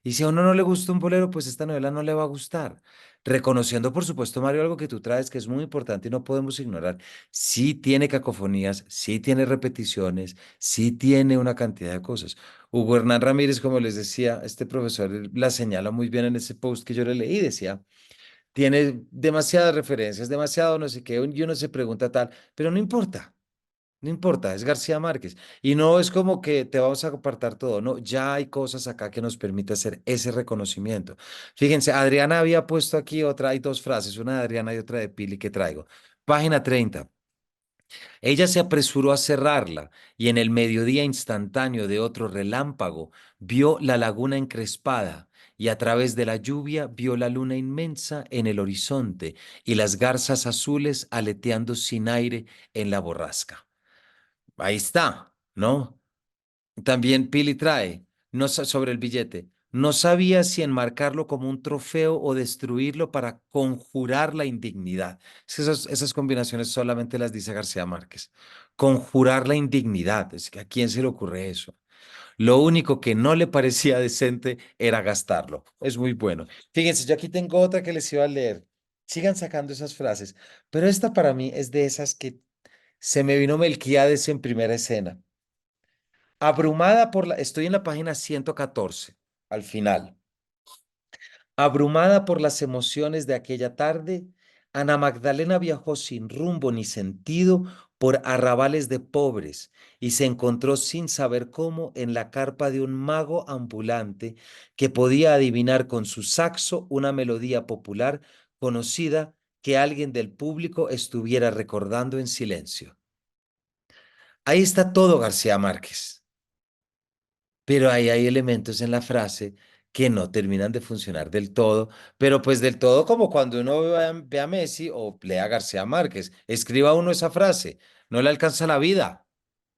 Y si a uno no le gusta un bolero, pues esta novela no le va a gustar. Reconociendo, por supuesto, Mario, algo que tú traes que es muy importante y no podemos ignorar. Sí tiene cacofonías, sí tiene repeticiones, sí tiene una cantidad de cosas. Hugo Hernán Ramírez, como les decía, este profesor la señala muy bien en ese post que yo le leí, decía, tiene demasiadas referencias, demasiado no sé qué, y uno se pregunta tal, pero no importa. No importa, es García Márquez. Y no es como que te vamos a apartar todo, no, ya hay cosas acá que nos permite hacer ese reconocimiento. Fíjense, Adriana había puesto aquí otra, hay dos frases, una de Adriana y otra de Pili que traigo. Página 30. Ella se apresuró a cerrarla y en el mediodía instantáneo de otro relámpago vio la laguna encrespada y a través de la lluvia vio la luna inmensa en el horizonte y las garzas azules aleteando sin aire en la borrasca. Ahí está, ¿no? También Pili trae sobre el billete. No sabía si enmarcarlo como un trofeo o destruirlo para conjurar la indignidad. Es que esas combinaciones solamente las dice García Márquez. Conjurar la indignidad. Es que ¿a quién se le ocurre eso? Lo único que no le parecía decente era gastarlo. Es muy bueno. Fíjense, yo aquí tengo otra que les iba a leer. Sigan sacando esas frases, pero esta para mí es de esas que se me vino Melquíades en primera escena. Abrumada por estoy en la página 114, al final. Abrumada por las emociones de aquella tarde, Ana Magdalena viajó sin rumbo ni sentido por arrabales de pobres y se encontró sin saber cómo en la carpa de un mago ambulante que podía adivinar con su saxo una melodía popular conocida que alguien del público estuviera recordando en silencio. Ahí está todo García Márquez. Pero ahí hay elementos en la frase que no terminan de funcionar del todo, pero pues del todo como cuando uno ve a Messi o lea a García Márquez, escriba uno esa frase, no le alcanza la vida,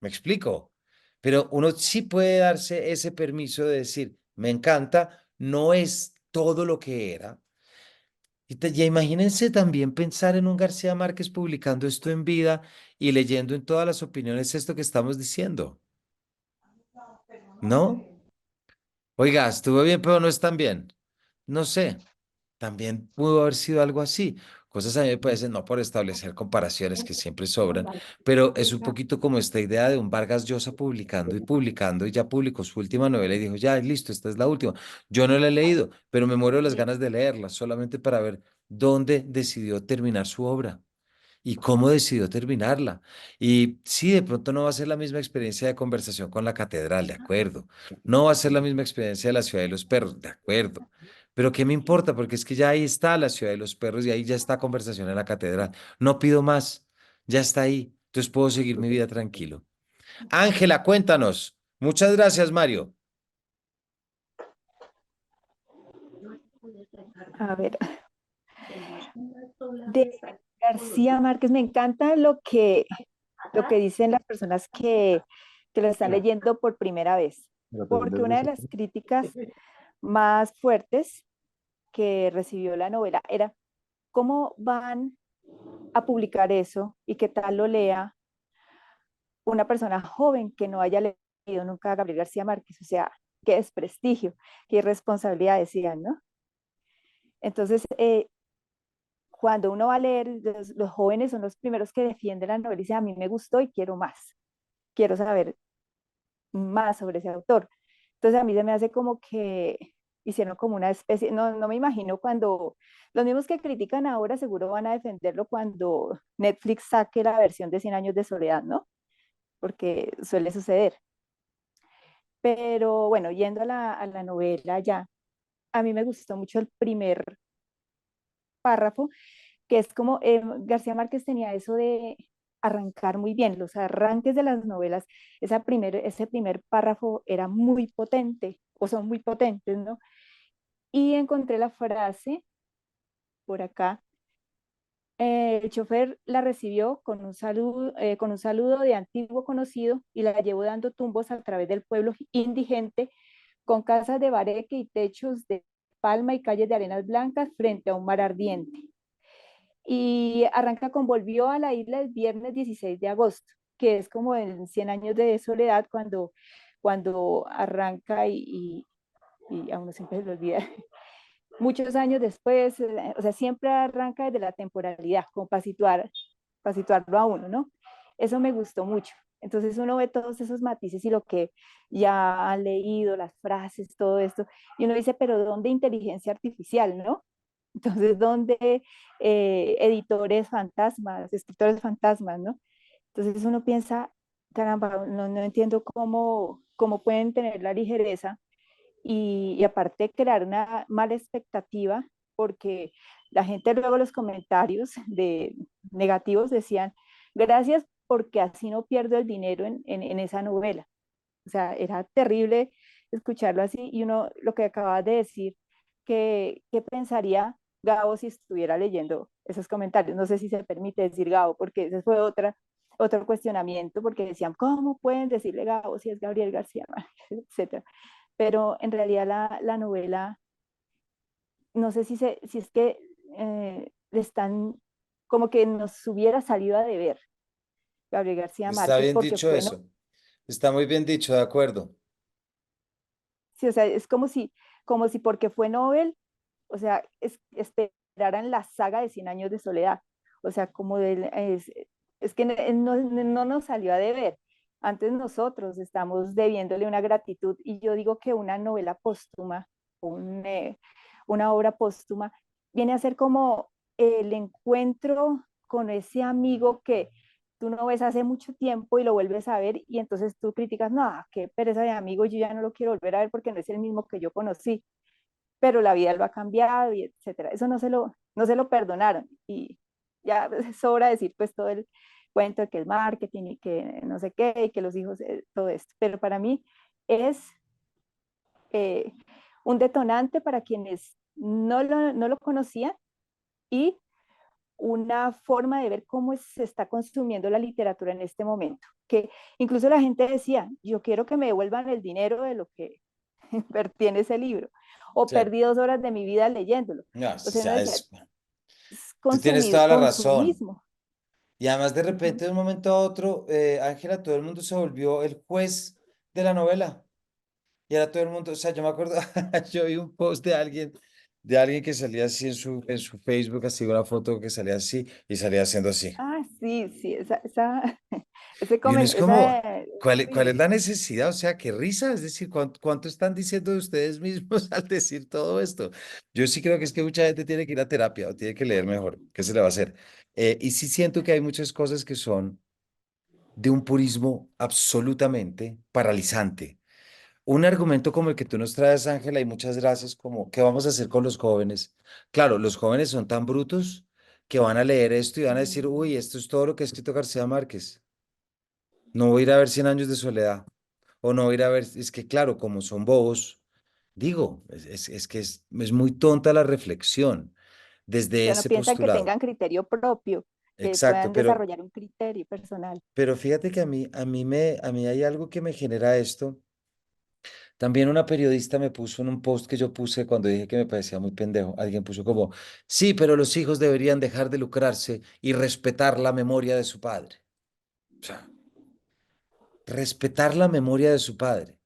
me explico, pero uno sí puede darse ese permiso de decir, me encanta, no es todo lo que era. Y imagínense también pensar en un García Márquez publicando esto en vida y leyendo en todas las opiniones esto que estamos diciendo, ¿no? Oiga, estuvo bien, pero no es tan bien. No sé, también pudo haber sido algo así. Cosas a mí me parecen, no por establecer comparaciones que siempre sobran, pero es un poquito como esta idea de un Vargas Llosa publicando y publicando y ya publicó su última novela y dijo, ya, listo, esta es la última. Yo no la he leído, pero me muero de las ganas de leerla solamente para ver dónde decidió terminar su obra y cómo decidió terminarla. Y sí, de pronto no va a ser la misma experiencia de conversación con la catedral, de acuerdo. No va a ser la misma experiencia de la ciudad de los perros, de acuerdo. Pero ¿qué me importa? Porque es que ya ahí está la ciudad de los perros y ahí ya está conversación en la catedral. No pido más, ya está ahí. Entonces puedo seguir mi vida tranquilo. Ángela, cuéntanos. Muchas gracias, Mario. A ver, de García Márquez, me encanta lo que dicen las personas que lo están leyendo por primera vez, porque una de las críticas más fuertes que recibió la novela era cómo van a publicar eso y qué tal lo lea una persona joven que no haya leído nunca a Gabriel García Márquez, o sea, qué desprestigio, qué irresponsabilidad decían, ¿no? Entonces, cuando uno va a leer, los jóvenes son los primeros que defienden la novela y dicen, a mí me gustó y quiero más, quiero saber más sobre ese autor. Entonces a mí se me hace como que hicieron como una especie, no me imagino cuando, los mismos que critican ahora seguro van a defenderlo cuando Netflix saque la versión de 100 años de soledad, ¿no? Porque suele suceder. Pero bueno, yendo a la novela ya, a mí me gustó mucho el primer párrafo, que es como García Márquez tenía eso de arrancar muy bien, los arranques de las novelas, ese primer párrafo era muy potente, o son muy potentes, ¿no? Y encontré la frase por acá. El chofer la recibió con un saludo de antiguo conocido y la llevó dando tumbos a través del pueblo indigente, con casas de bareque y techos de palma y calles de arenas blancas frente a un mar ardiente. Y arranca con volvió a la isla el viernes 16 de agosto, que es como en 100 años de soledad cuando arranca y a uno siempre se le olvida. Muchos años después, o sea, siempre arranca desde la temporalidad, como para situarlo a uno, ¿no? Eso me gustó mucho. Entonces uno ve todos esos matices y lo que ya han leído, las frases, todo esto, y uno dice, pero ¿dónde inteligencia artificial, no? Entonces, ¿dónde editores fantasmas, escritores fantasmas, no? Entonces uno piensa, caramba, no entiendo cómo pueden tener la ligereza y aparte crear una mala expectativa, porque la gente luego los comentarios negativos decían, gracias porque así no pierdo el dinero en esa novela. O sea, era terrible escucharlo así y uno, lo que acabas de decir, ¿qué pensaría Gabo si estuviera leyendo esos comentarios? No sé si se permite decir Gabo, porque ese fue otro cuestionamiento, porque decían, ¿cómo pueden decirle Gabo si es Gabriel García Márquez, etcétera? Pero en realidad la novela, no sé si es que le están, como que nos hubiera salido a deber Gabriel García Está Márquez, bien porque dicho fue, no, eso. Está muy bien dicho, de acuerdo. sí, o sea, es como si porque fue Nobel, o sea, esperaran la saga de Cien años de soledad. O sea, es que no nos salió a deber. Antes nosotros estamos debiéndole una gratitud y yo digo que una novela póstuma, un, eh, una obra póstuma, viene a ser como el encuentro con ese amigo que tú no ves hace mucho tiempo y lo vuelves a ver y entonces tú criticas, no, qué pereza de amigo, yo ya no lo quiero volver a ver porque no es el mismo que yo conocí, pero la vida lo ha cambiado y etcétera. Eso no se lo perdonaron y ya sobra decir pues todo el cuento de que el marketing y que no sé qué y que los hijos, todo esto. Pero para mí es eh, un detonante para quienes no lo conocían y una forma de ver cómo se está consumiendo la literatura en este momento. Que incluso la gente decía, yo quiero que me devuelvan el dinero de lo que tiene ese libro, o Sí. perdí 2 horas de mi vida leyéndolo. No, O sí, sea, uno ya decía, es. es Tú tienes toda la razón. consumismo. Y además de Ujú. repente, de un momento a otro, Ángela, todo el mundo se volvió el juez de la novela. Y era todo el mundo, o sea, yo me acuerdo, yo vi un post de alguien que salía así en su Facebook, así una foto que salía así y salía haciendo así. Ah, sí, sí, Y uno es como, ¿cuál es sí, la necesidad? O sea, qué risa, es decir, ¿cuánto están diciendo de ustedes mismos al decir todo esto? Yo sí creo que es que mucha gente tiene que ir a terapia o tiene que leer mejor. ¿Qué se le va a hacer? Y sí siento que hay muchas cosas que son de un purismo absolutamente paralizante. Un argumento como el que tú nos traes, Ángela, y muchas gracias, como, ¿qué vamos a hacer con los jóvenes? Claro, los jóvenes son tan brutos que van a leer esto y van a decir, uy, esto es todo lo que ha escrito García Márquez. No voy a ir a ver Cien años de soledad. O no voy a ir a ver, es que claro, como son bobos, digo, es que es muy tonta la reflexión o desde sea, no ese piensan que postulado. tengan criterio propio, que Exacto, puedan desarrollar un criterio personal. pero fíjate que a mí hay algo que me genera esto. También una periodista me puso en un post que yo puse cuando dije que me parecía muy pendejo. Alguien puso como, sí, pero los hijos deberían dejar de lucrarse y respetar la memoria de su padre. O sea, respetar la memoria de su padre.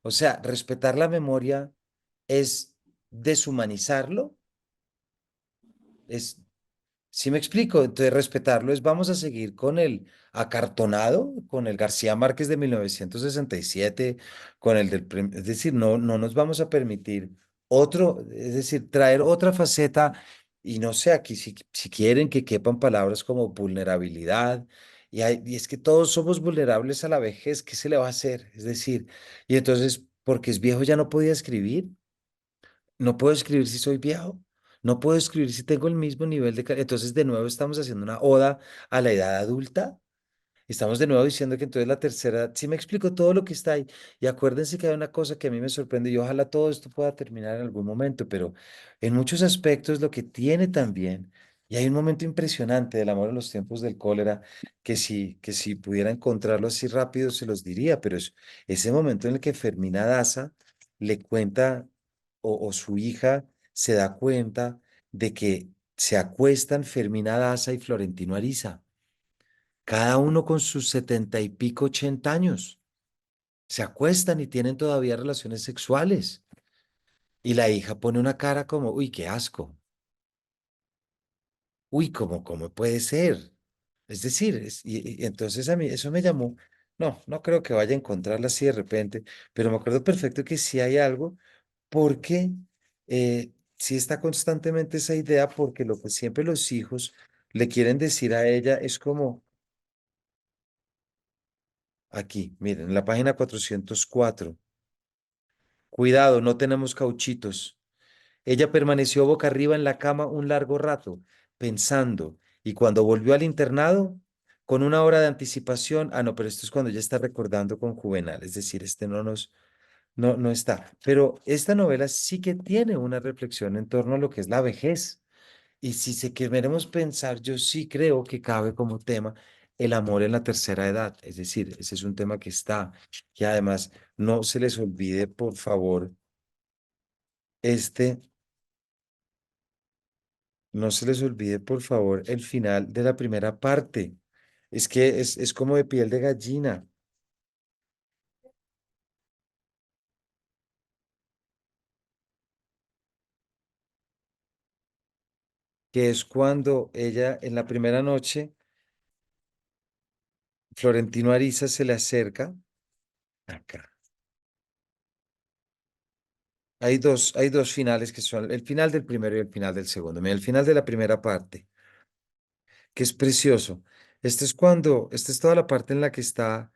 O sea, respetar la memoria es deshumanizarlo, es, ¿sí me explico? Entonces, respetarlo es, vamos a seguir con el acartonado, con el García Márquez de 1967, con el es decir, no nos vamos a permitir otro, es decir, traer otra faceta, y no sé, aquí si quieren que quepan palabras como vulnerabilidad, y es que todos somos vulnerables a la vejez, ¿qué se le va a hacer? Es decir, y entonces, porque es viejo ya no podía escribir. No puedo escribir si soy viejo. No puedo escribir si tengo el mismo nivel de... Entonces, de nuevo, estamos haciendo una oda a la edad adulta. Estamos de nuevo diciendo que entonces la tercera, sí me explico todo lo que está ahí. Y acuérdense que hay una cosa que a mí me sorprende y ojalá todo esto pueda terminar en algún momento, pero en muchos aspectos lo que tiene también, y hay un momento impresionante del amor en los tiempos del cólera, que si pudiera encontrarlo así rápido se los diría, pero es ese momento en el que Fermina Daza le cuenta o su hija se da cuenta de que se acuestan Fermina Daza y Florentino Ariza cada uno con sus 70 y pico, 80 años. Se acuestan y tienen todavía relaciones sexuales. Y la hija pone una cara como, uy, qué asco. Uy, cómo puede ser? Es decir, y entonces a mí eso me llamó. No creo que vaya a encontrarla así de repente, pero me acuerdo perfecto que sí hay algo, porque sí está constantemente esa idea, porque lo que siempre los hijos le quieren decir a ella es como, aquí, miren, en la página 404. Cuidado, no tenemos cauchitos. Ella permaneció boca arriba en la cama un largo rato, pensando, y cuando volvió al internado, con una hora de anticipación. Ah, no, pero esto es cuando ella está recordando con Juvenal, es decir, este no está. Pero esta novela sí que tiene una reflexión en torno a lo que es la vejez. Y si se queremos pensar, yo sí creo que cabe como tema el amor en la tercera edad. Es decir, ese es un tema que está, que además no se les olvide, por favor, este, no se les olvide, por favor, el final de la primera parte. Es que es como de piel de gallina, que es cuando ella en la primera noche, Florentino Ariza se le acerca. Acá. Hay dos finales que son el final del primero y el final del segundo. Mira, el final de la primera parte, que es precioso. Esta es toda la parte en la que está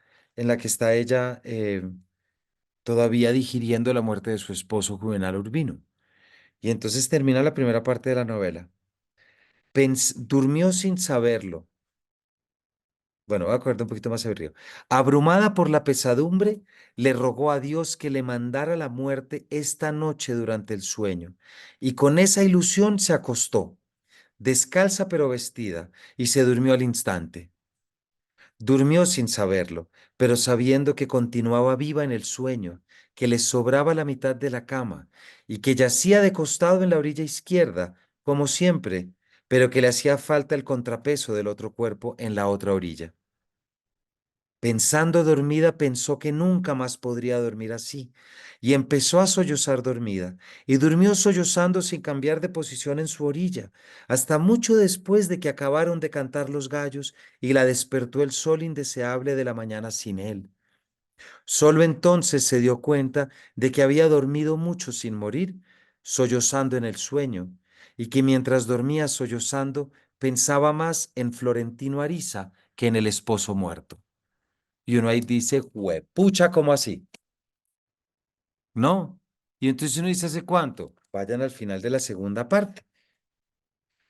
ella todavía digiriendo la muerte de su esposo Juvenal Urbino. Y entonces termina la primera parte de la novela. Durmió sin saberlo. Bueno, voy a acordar un poquito más aburrido. Abrumada por la pesadumbre, le rogó a Dios que le mandara la muerte esta noche durante el sueño. Y con esa ilusión se acostó, descalza pero vestida, y se durmió al instante. Durmió sin saberlo, pero sabiendo que continuaba viva en el sueño, que le sobraba la mitad de la cama, y que yacía de costado en la orilla izquierda, como siempre, pero que le hacía falta el contrapeso del otro cuerpo en la otra orilla. Pensando dormida, pensó que nunca más podría dormir así, y empezó a sollozar dormida, y durmió sollozando sin cambiar de posición en su orilla, hasta mucho después de que acabaron de cantar los gallos y la despertó el sol indeseable de la mañana sin él. Solo entonces se dio cuenta de que había dormido mucho sin morir, sollozando en el sueño, y que mientras dormía sollozando, pensaba más en Florentino Ariza que en el esposo muerto. Y uno ahí dice, pucha, ¿cómo así? No. Y entonces uno dice, ¿hace cuánto? Vayan al final de la segunda parte.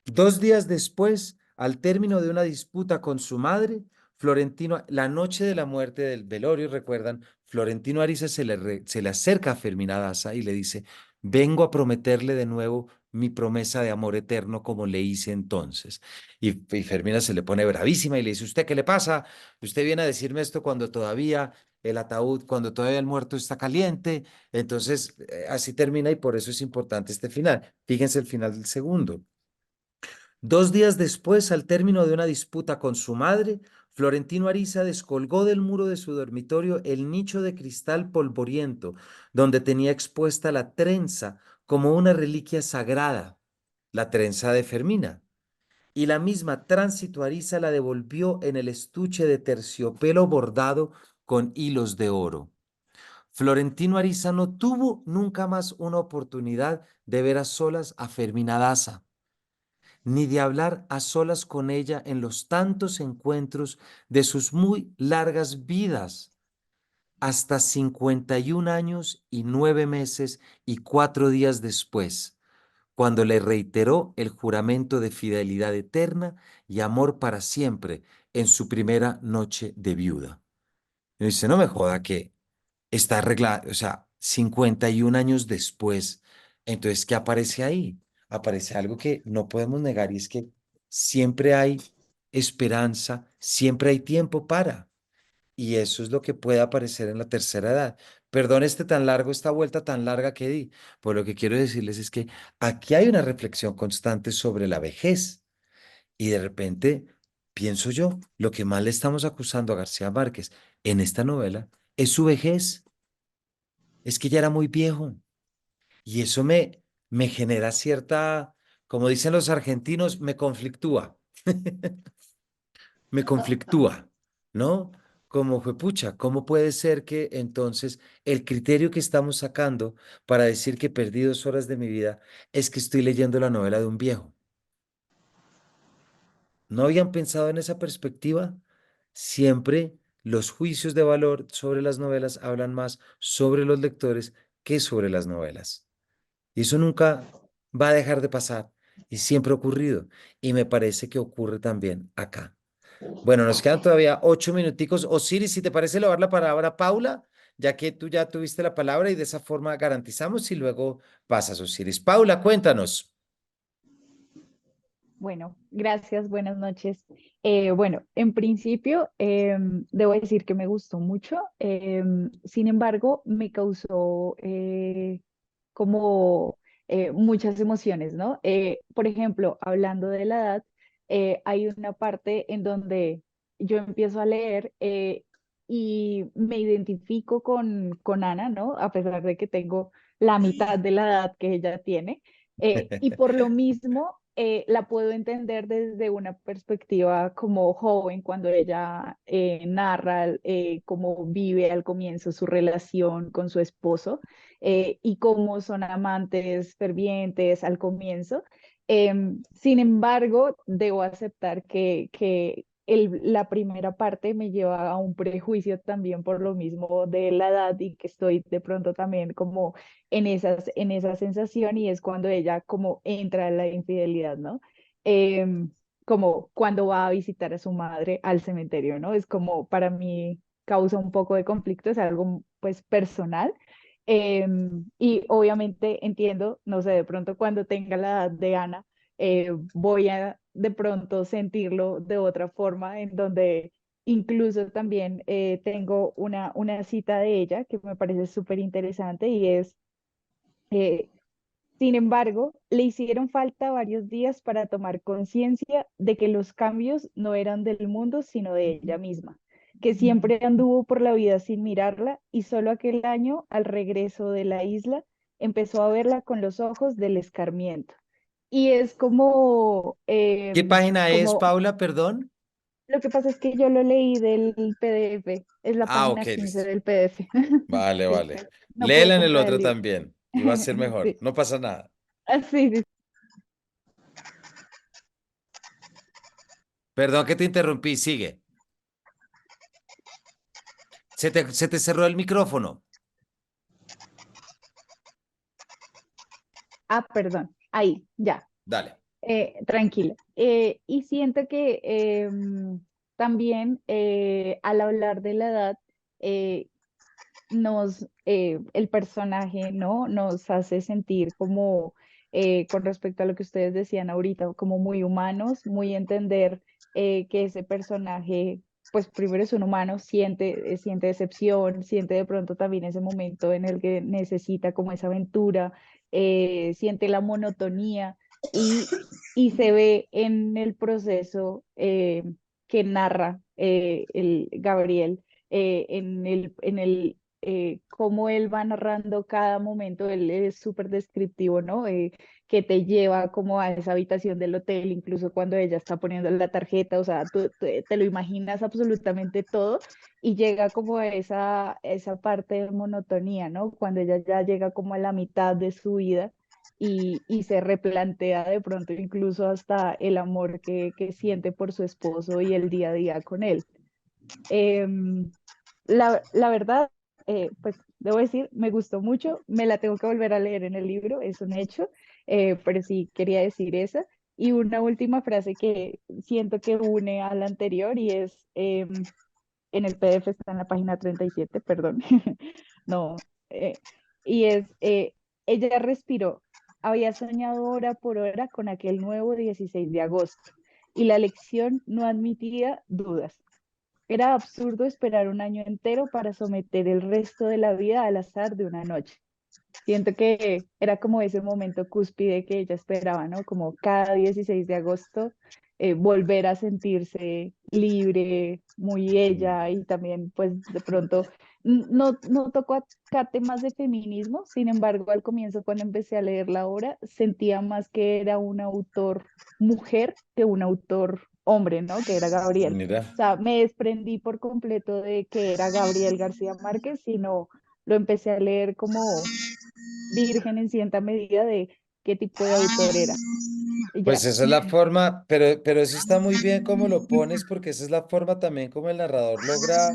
2 días después, al término de una disputa con su madre, Florentino, la noche de la muerte del velorio, recuerdan, Florentino Ariza se le acerca a Fermina Daza y le dice, vengo a prometerle de nuevo mi promesa de amor eterno como le hice entonces. Y Fermina se le pone bravísima y le dice, ¿usted qué le pasa? Usted viene a decirme esto cuando todavía el ataúd, cuando todavía el muerto está caliente. Entonces, así termina y por eso es importante este final. Fíjense el final del segundo. 2 días después, al término de una disputa con su madre, Florentino Ariza descolgó del muro de su dormitorio el nicho de cristal polvoriento, donde tenía expuesta la trenza como una reliquia sagrada, la trenza de Fermina. Y la misma Tránsito Ariza la devolvió en el estuche de terciopelo bordado con hilos de oro. Florentino Ariza no tuvo nunca más una oportunidad de ver a solas a Fermina Daza ni de hablar a solas con ella en los tantos encuentros de sus muy largas vidas, hasta 51 años y 9 meses y 4 días después, cuando le reiteró el juramento de fidelidad eterna y amor para siempre en su primera noche de viuda. Y dice, no me joda que está arreglada, o sea, 51 años después. Entonces, ¿qué aparece ahí? Aparece algo que no podemos negar y es que siempre hay esperanza, siempre hay tiempo para. Y eso es lo que puede aparecer en la tercera edad. Perdón esta vuelta tan larga que di. Pues lo que quiero decirles es que aquí hay una reflexión constante sobre la vejez. Y de repente, pienso yo, lo que más le estamos acusando a García Márquez en esta novela es su vejez. Es que ya era muy viejo y eso me genera cierta, como dicen los argentinos, me conflictúa, me conflictúa, ¿no? Como fue pucha, ¿cómo puede ser que entonces el criterio que estamos sacando para decir que perdí 2 horas de mi vida es que estoy leyendo la novela de un viejo? ¿No habían pensado en esa perspectiva? Siempre los juicios de valor sobre las novelas hablan más sobre los lectores que sobre las novelas. Y eso nunca va a dejar de pasar y siempre ha ocurrido. Y me parece que ocurre también acá. Bueno, nos quedan todavía 8 minuticos. Osiris, si te parece, le voy a dar la palabra a Paula, ya que tú ya tuviste la palabra y de esa forma garantizamos y luego pasas, Osiris. Paula, cuéntanos. Bueno, gracias, buenas noches. Bueno, en principio, debo decir que me gustó mucho. Sin embargo, me causó como muchas emociones, ¿no? Por ejemplo, hablando de la edad, hay una parte en donde yo empiezo a leer y me identifico con Ana, ¿no? A pesar de que tengo la mitad de la edad que ella tiene. Y por lo mismo la puedo entender desde una perspectiva como joven, cuando ella narra cómo vive al comienzo su relación con su esposo y cómo son amantes fervientes al comienzo. Sin embargo, debo aceptar que la primera parte me lleva a un prejuicio también por lo mismo de la edad y que estoy de pronto también como en esa sensación y es cuando ella como entra en la infidelidad, ¿no? Como cuando va a visitar a su madre al cementerio, ¿no? Es como para mí causa un poco de conflicto, es algo pues personal. Y obviamente entiendo, no sé, de pronto cuando tenga la edad de Ana, voy a de pronto sentirlo de otra forma, en donde incluso también tengo una cita de ella que me parece súper interesante y es, eh, sin embargo, le hicieron falta varios días para tomar conciencia de que los cambios no eran del mundo, sino de ella misma, que siempre anduvo por la vida sin mirarla y solo aquel año, al regreso de la isla, empezó a verla con los ojos del escarmiento. Y es como, ¿Qué página es, como, Paula? Perdón. lo que pasa es que yo lo leí del PDF, es la Ah, ok, página 15 listo. del PDF. Vale, Sí, vale. no pude Léela en el comprar el otro libro. también y va a ser mejor. Sí, No pasa nada. así, sí. Perdón que te interrumpí. Sigue. Se te cerró el micrófono. Ah, perdón, ahí, ya. Dale. Tranquila. Y siento que también al hablar de la edad, eh, el personaje, ¿no? Nos hace sentir como, con respecto a lo que ustedes decían ahorita, como muy humanos, muy entender que ese personaje, pues primero es un humano, siente decepción, siente de pronto también ese momento en el que necesita como esa aventura, siente la monotonía y, y se ve en el proceso que narra el Gabriel cómo él va narrando cada momento, él es súper descriptivo, ¿no? Que te lleva como a esa habitación del hotel, incluso cuando ella está poniendo la tarjeta, o sea, tú te lo imaginas absolutamente todo y llega como a esa parte de monotonía, ¿no? Cuando ella ya llega como a la mitad de su vida. Y se replantea de pronto incluso hasta el amor que siente por su esposo y el día a día con él. Em, la verdad, pues debo decir, me gustó mucho, me la tengo que volver a leer en el libro, es un hecho, pero sí quería decir esa. Y una última frase que siento que une a la anterior y es, en el PDF está en la página 37, perdón, no, y es, ella respiró, había soñado hora por hora con aquel nuevo 16 de agosto y la lección no admitía dudas. Era absurdo esperar un año entero para someter el resto de la vida al azar de una noche. Siento que era como ese momento cúspide que ella esperaba, ¿no? Como cada 16 de agosto volver a sentirse libre, muy ella y también pues de pronto no tocó acá temas de feminismo, sin embargo al comienzo cuando empecé a leer la obra sentía más que era un autor mujer que un autor hombre, ¿no? Que era Gabriel. Mira. O sea, me desprendí por completo de que era Gabriel García Márquez, sino lo empecé a leer como virgen en cierta medida de qué tipo de autor era. Y Pues ya. esa es la forma, pero eso está muy bien como lo pones, porque esa es la forma también como el narrador logra,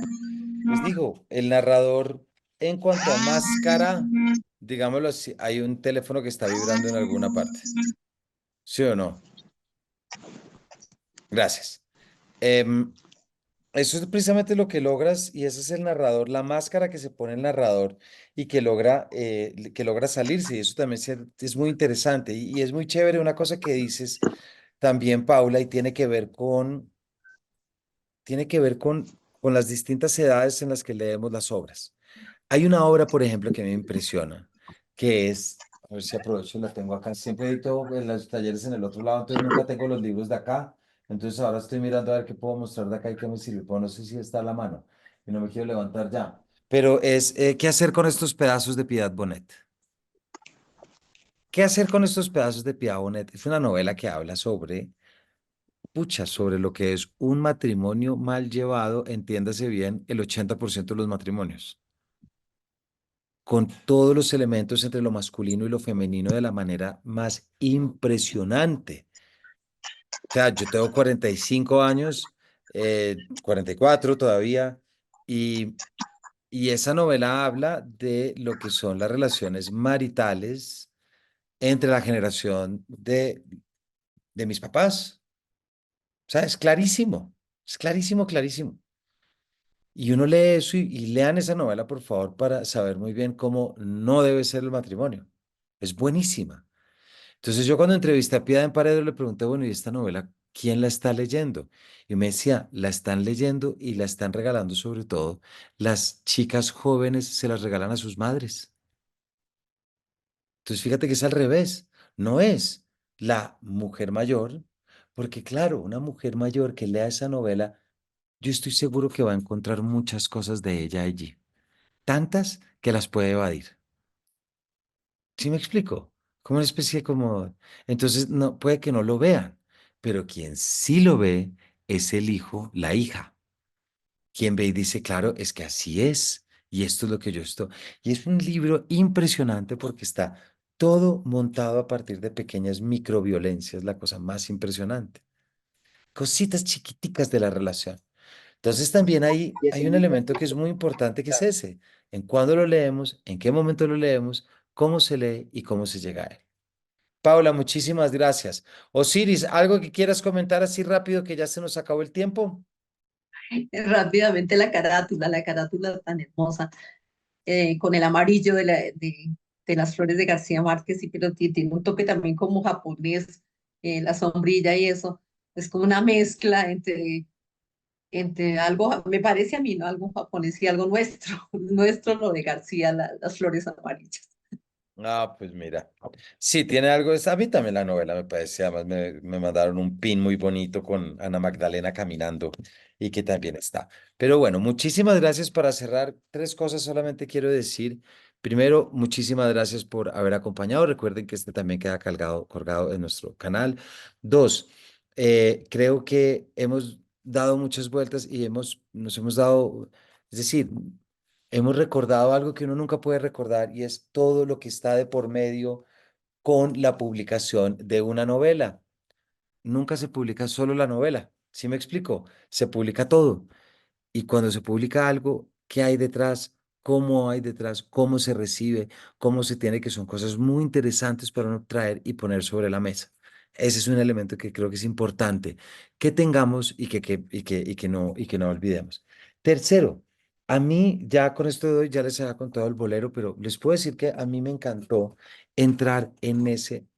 pues digo, el narrador en cuanto a máscara, digámoslo así, hay un teléfono que está vibrando en alguna parte, ¿sí o no? Gracias. Em, Eso es precisamente lo que logras y ese es el narrador, la máscara que se pone el narrador y que logra salirse y eso también es muy interesante y es muy chévere una cosa que dices también, Paula, y tiene que ver con las distintas edades en las que leemos las obras. Hay una obra, por ejemplo, que me impresiona, que es, a ver si aprovecho, la tengo acá, siempre edito en los talleres en el otro lado, entonces nunca tengo los libros de acá, entonces ahora estoy mirando a ver qué puedo mostrar de acá y qué me sirve, pues no sé si está a la mano y no me quiero levantar ya, pero es, ¿qué hacer con estos pedazos de Piedad Bonet? ¿Qué hacer con estos pedazos de Piedad Bonet? Es una novela que habla sobre, pucha, sobre lo que es un matrimonio mal llevado, entiéndase bien, el 80% de los matrimonios con todos los elementos entre lo masculino y lo femenino de la manera más impresionante. O sea, yo tengo 45 años, 44 todavía, y, y esa novela habla de lo que son las relaciones maritales entre la generación de mis papás. O sea, es clarísimo, es clarísimo, clarísimo. Y uno lee eso y lean esa novela, por favor, para saber muy bien cómo no debe ser el matrimonio. Es buenísima. Entonces yo cuando entrevisté a Piedad en Paredes le pregunté, bueno, ¿y esta novela quién la está leyendo? Y me decía, la están leyendo y la están regalando sobre todo. Las chicas jóvenes se las regalan a sus madres. Entonces fíjate que es al revés. No es la mujer mayor, porque claro, una mujer mayor que lea esa novela, yo estoy seguro que va a encontrar muchas cosas de ella allí. Tantas que las puede evadir. ¿Sí me explico? Como una especie como... Entonces, no, puede que no lo vean, pero quien sí lo ve es el hijo, la hija. Quien ve y dice, claro, es que así es, y esto es lo que yo estoy. Y es un libro impresionante porque está todo montado a partir de pequeñas microviolencias, la cosa más impresionante. Cositas chiquiticas de la relación. Entonces también hay un elemento que es muy importante que es ese, en cuándo lo leemos, en qué momento lo leemos, cómo se lee y cómo se llega a él. Paula, muchísimas gracias. Osiris, ¿algo que quieras comentar así rápido que ya se nos acabó el tiempo? Rápidamente la carátula tan hermosa, con el amarillo de las flores de García Márquez, y pero tiene un toque también como japonés, la sombrilla y eso, es como una mezcla entre algo, me parece a mí, ¿no? Algo japonés y algo nuestro, nuestro lo de García, las flores amarillas. Ah, pues mira. Sí, tiene algo. A mí también la novela me parece. Además, me mandaron un pin muy bonito con Ana Magdalena caminando y que también está. Pero bueno, muchísimas gracias. Para cerrar, tres cosas solamente quiero decir. Primero, muchísimas gracias por haber acompañado. Recuerden que este también queda colgado en nuestro canal. Dos, creo que hemos dado muchas vueltas y nos hemos dado, es decir, hemos recordado algo que uno nunca puede recordar y es todo lo que está de por medio con la publicación de una novela. Nunca se publica solo la novela, ¿sí me explico? Se publica todo. Y cuando se publica algo, ¿qué hay detrás? ¿Cómo hay detrás? ¿Cómo se recibe? ¿Cómo se tiene? Que son cosas muy interesantes para uno traer y poner sobre la mesa. Ese es un elemento que creo que es importante que tengamos y que no olvidemos. Tercero, a mí ya con esto de hoy ya les había contado el bolero, pero les puedo decir que a mí me encantó entrar en ese,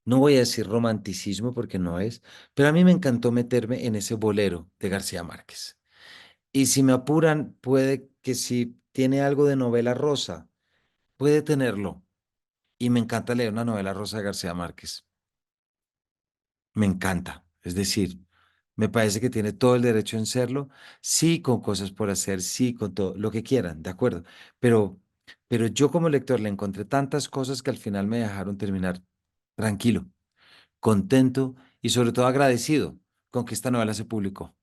no voy a decir romanticismo porque no es, pero a mí me encantó meterme en ese bolero de García Márquez. Y si me apuran, puede que si tiene algo de novela rosa, puede tenerlo. Y me encanta leer una novela rosa de García Márquez. Me encanta. Es decir, me parece que tiene todo el derecho en serlo, sí con cosas por hacer, sí con todo, lo que quieran, de acuerdo. Pero, pero yo como lector le encontré tantas cosas que al final me dejaron terminar tranquilo, contento y sobre todo agradecido con que esta novela se publicó.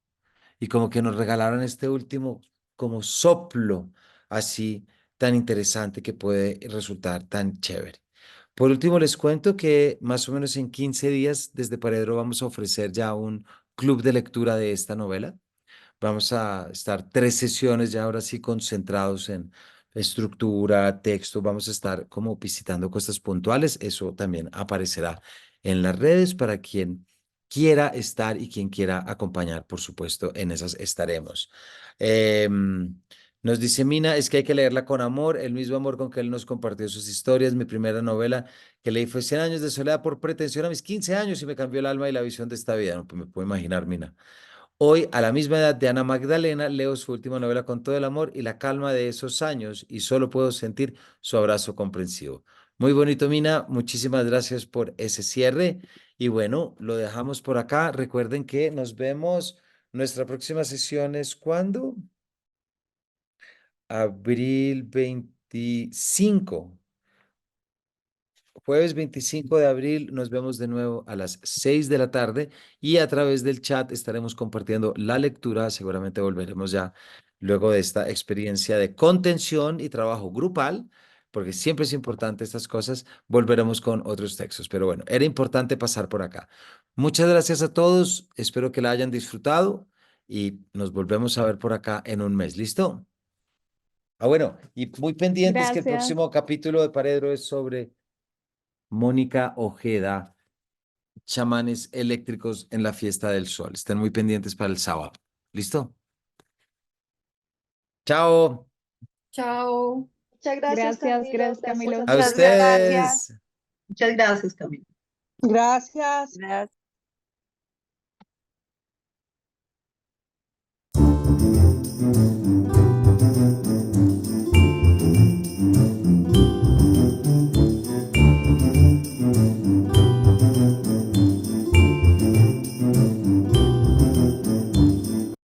Y como que nos regalaron este último como soplo así tan interesante que puede resultar tan chévere. Por último, les cuento que más o menos en 15 días desde Paredro vamos a ofrecer ya un club de lectura de esta novela. Vamos a estar 3 sesiones ya ahora sí concentrados en estructura, texto. Vamos a estar como visitando cosas puntuales. Eso también aparecerá en las redes para quien quiera estar y quien quiera acompañar, por supuesto, en esas estaremos. Nos dice Mina, es que hay que leerla con amor, el mismo amor con que él nos compartió sus historias. Mi primera novela que leí fue 100 años de soledad por pretensión a mis 15 años y me cambió el alma y la visión de esta vida. No, pues me puedo imaginar, Mina. Hoy, a la misma edad de Ana Magdalena, leo su última novela con todo el amor y la calma de esos años y solo puedo sentir su abrazo comprensivo. Muy bonito, Mina. Muchísimas gracias por ese cierre. Y bueno, lo dejamos por acá. Recuerden que nos vemos. Nuestra próxima sesión es ¿cuándo? Abril 25. Jueves 25 de abril nos vemos de nuevo a las 6 de la tarde y a través del chat estaremos compartiendo la lectura. Seguramente volveremos ya luego de esta experiencia de contención y trabajo grupal, porque siempre es importante estas cosas. Volveremos con otros textos, pero bueno, era importante pasar por acá. Muchas gracias a todos. Espero que la hayan disfrutado y nos volvemos a ver por acá en un mes. ¿Listo? Ah, bueno, y muy pendientes que el Gracias. próximo capítulo de Paredro es sobre Mónica Ojeda, chamanes eléctricos en la fiesta del sol. Estén muy pendientes para el sábado. ¿Listo? Chao. Chao. Muchas gracias, Camilo. Gracias, Camilo. A Muchas gracias. ustedes. Muchas gracias, Camilo. Gracias. Gracias.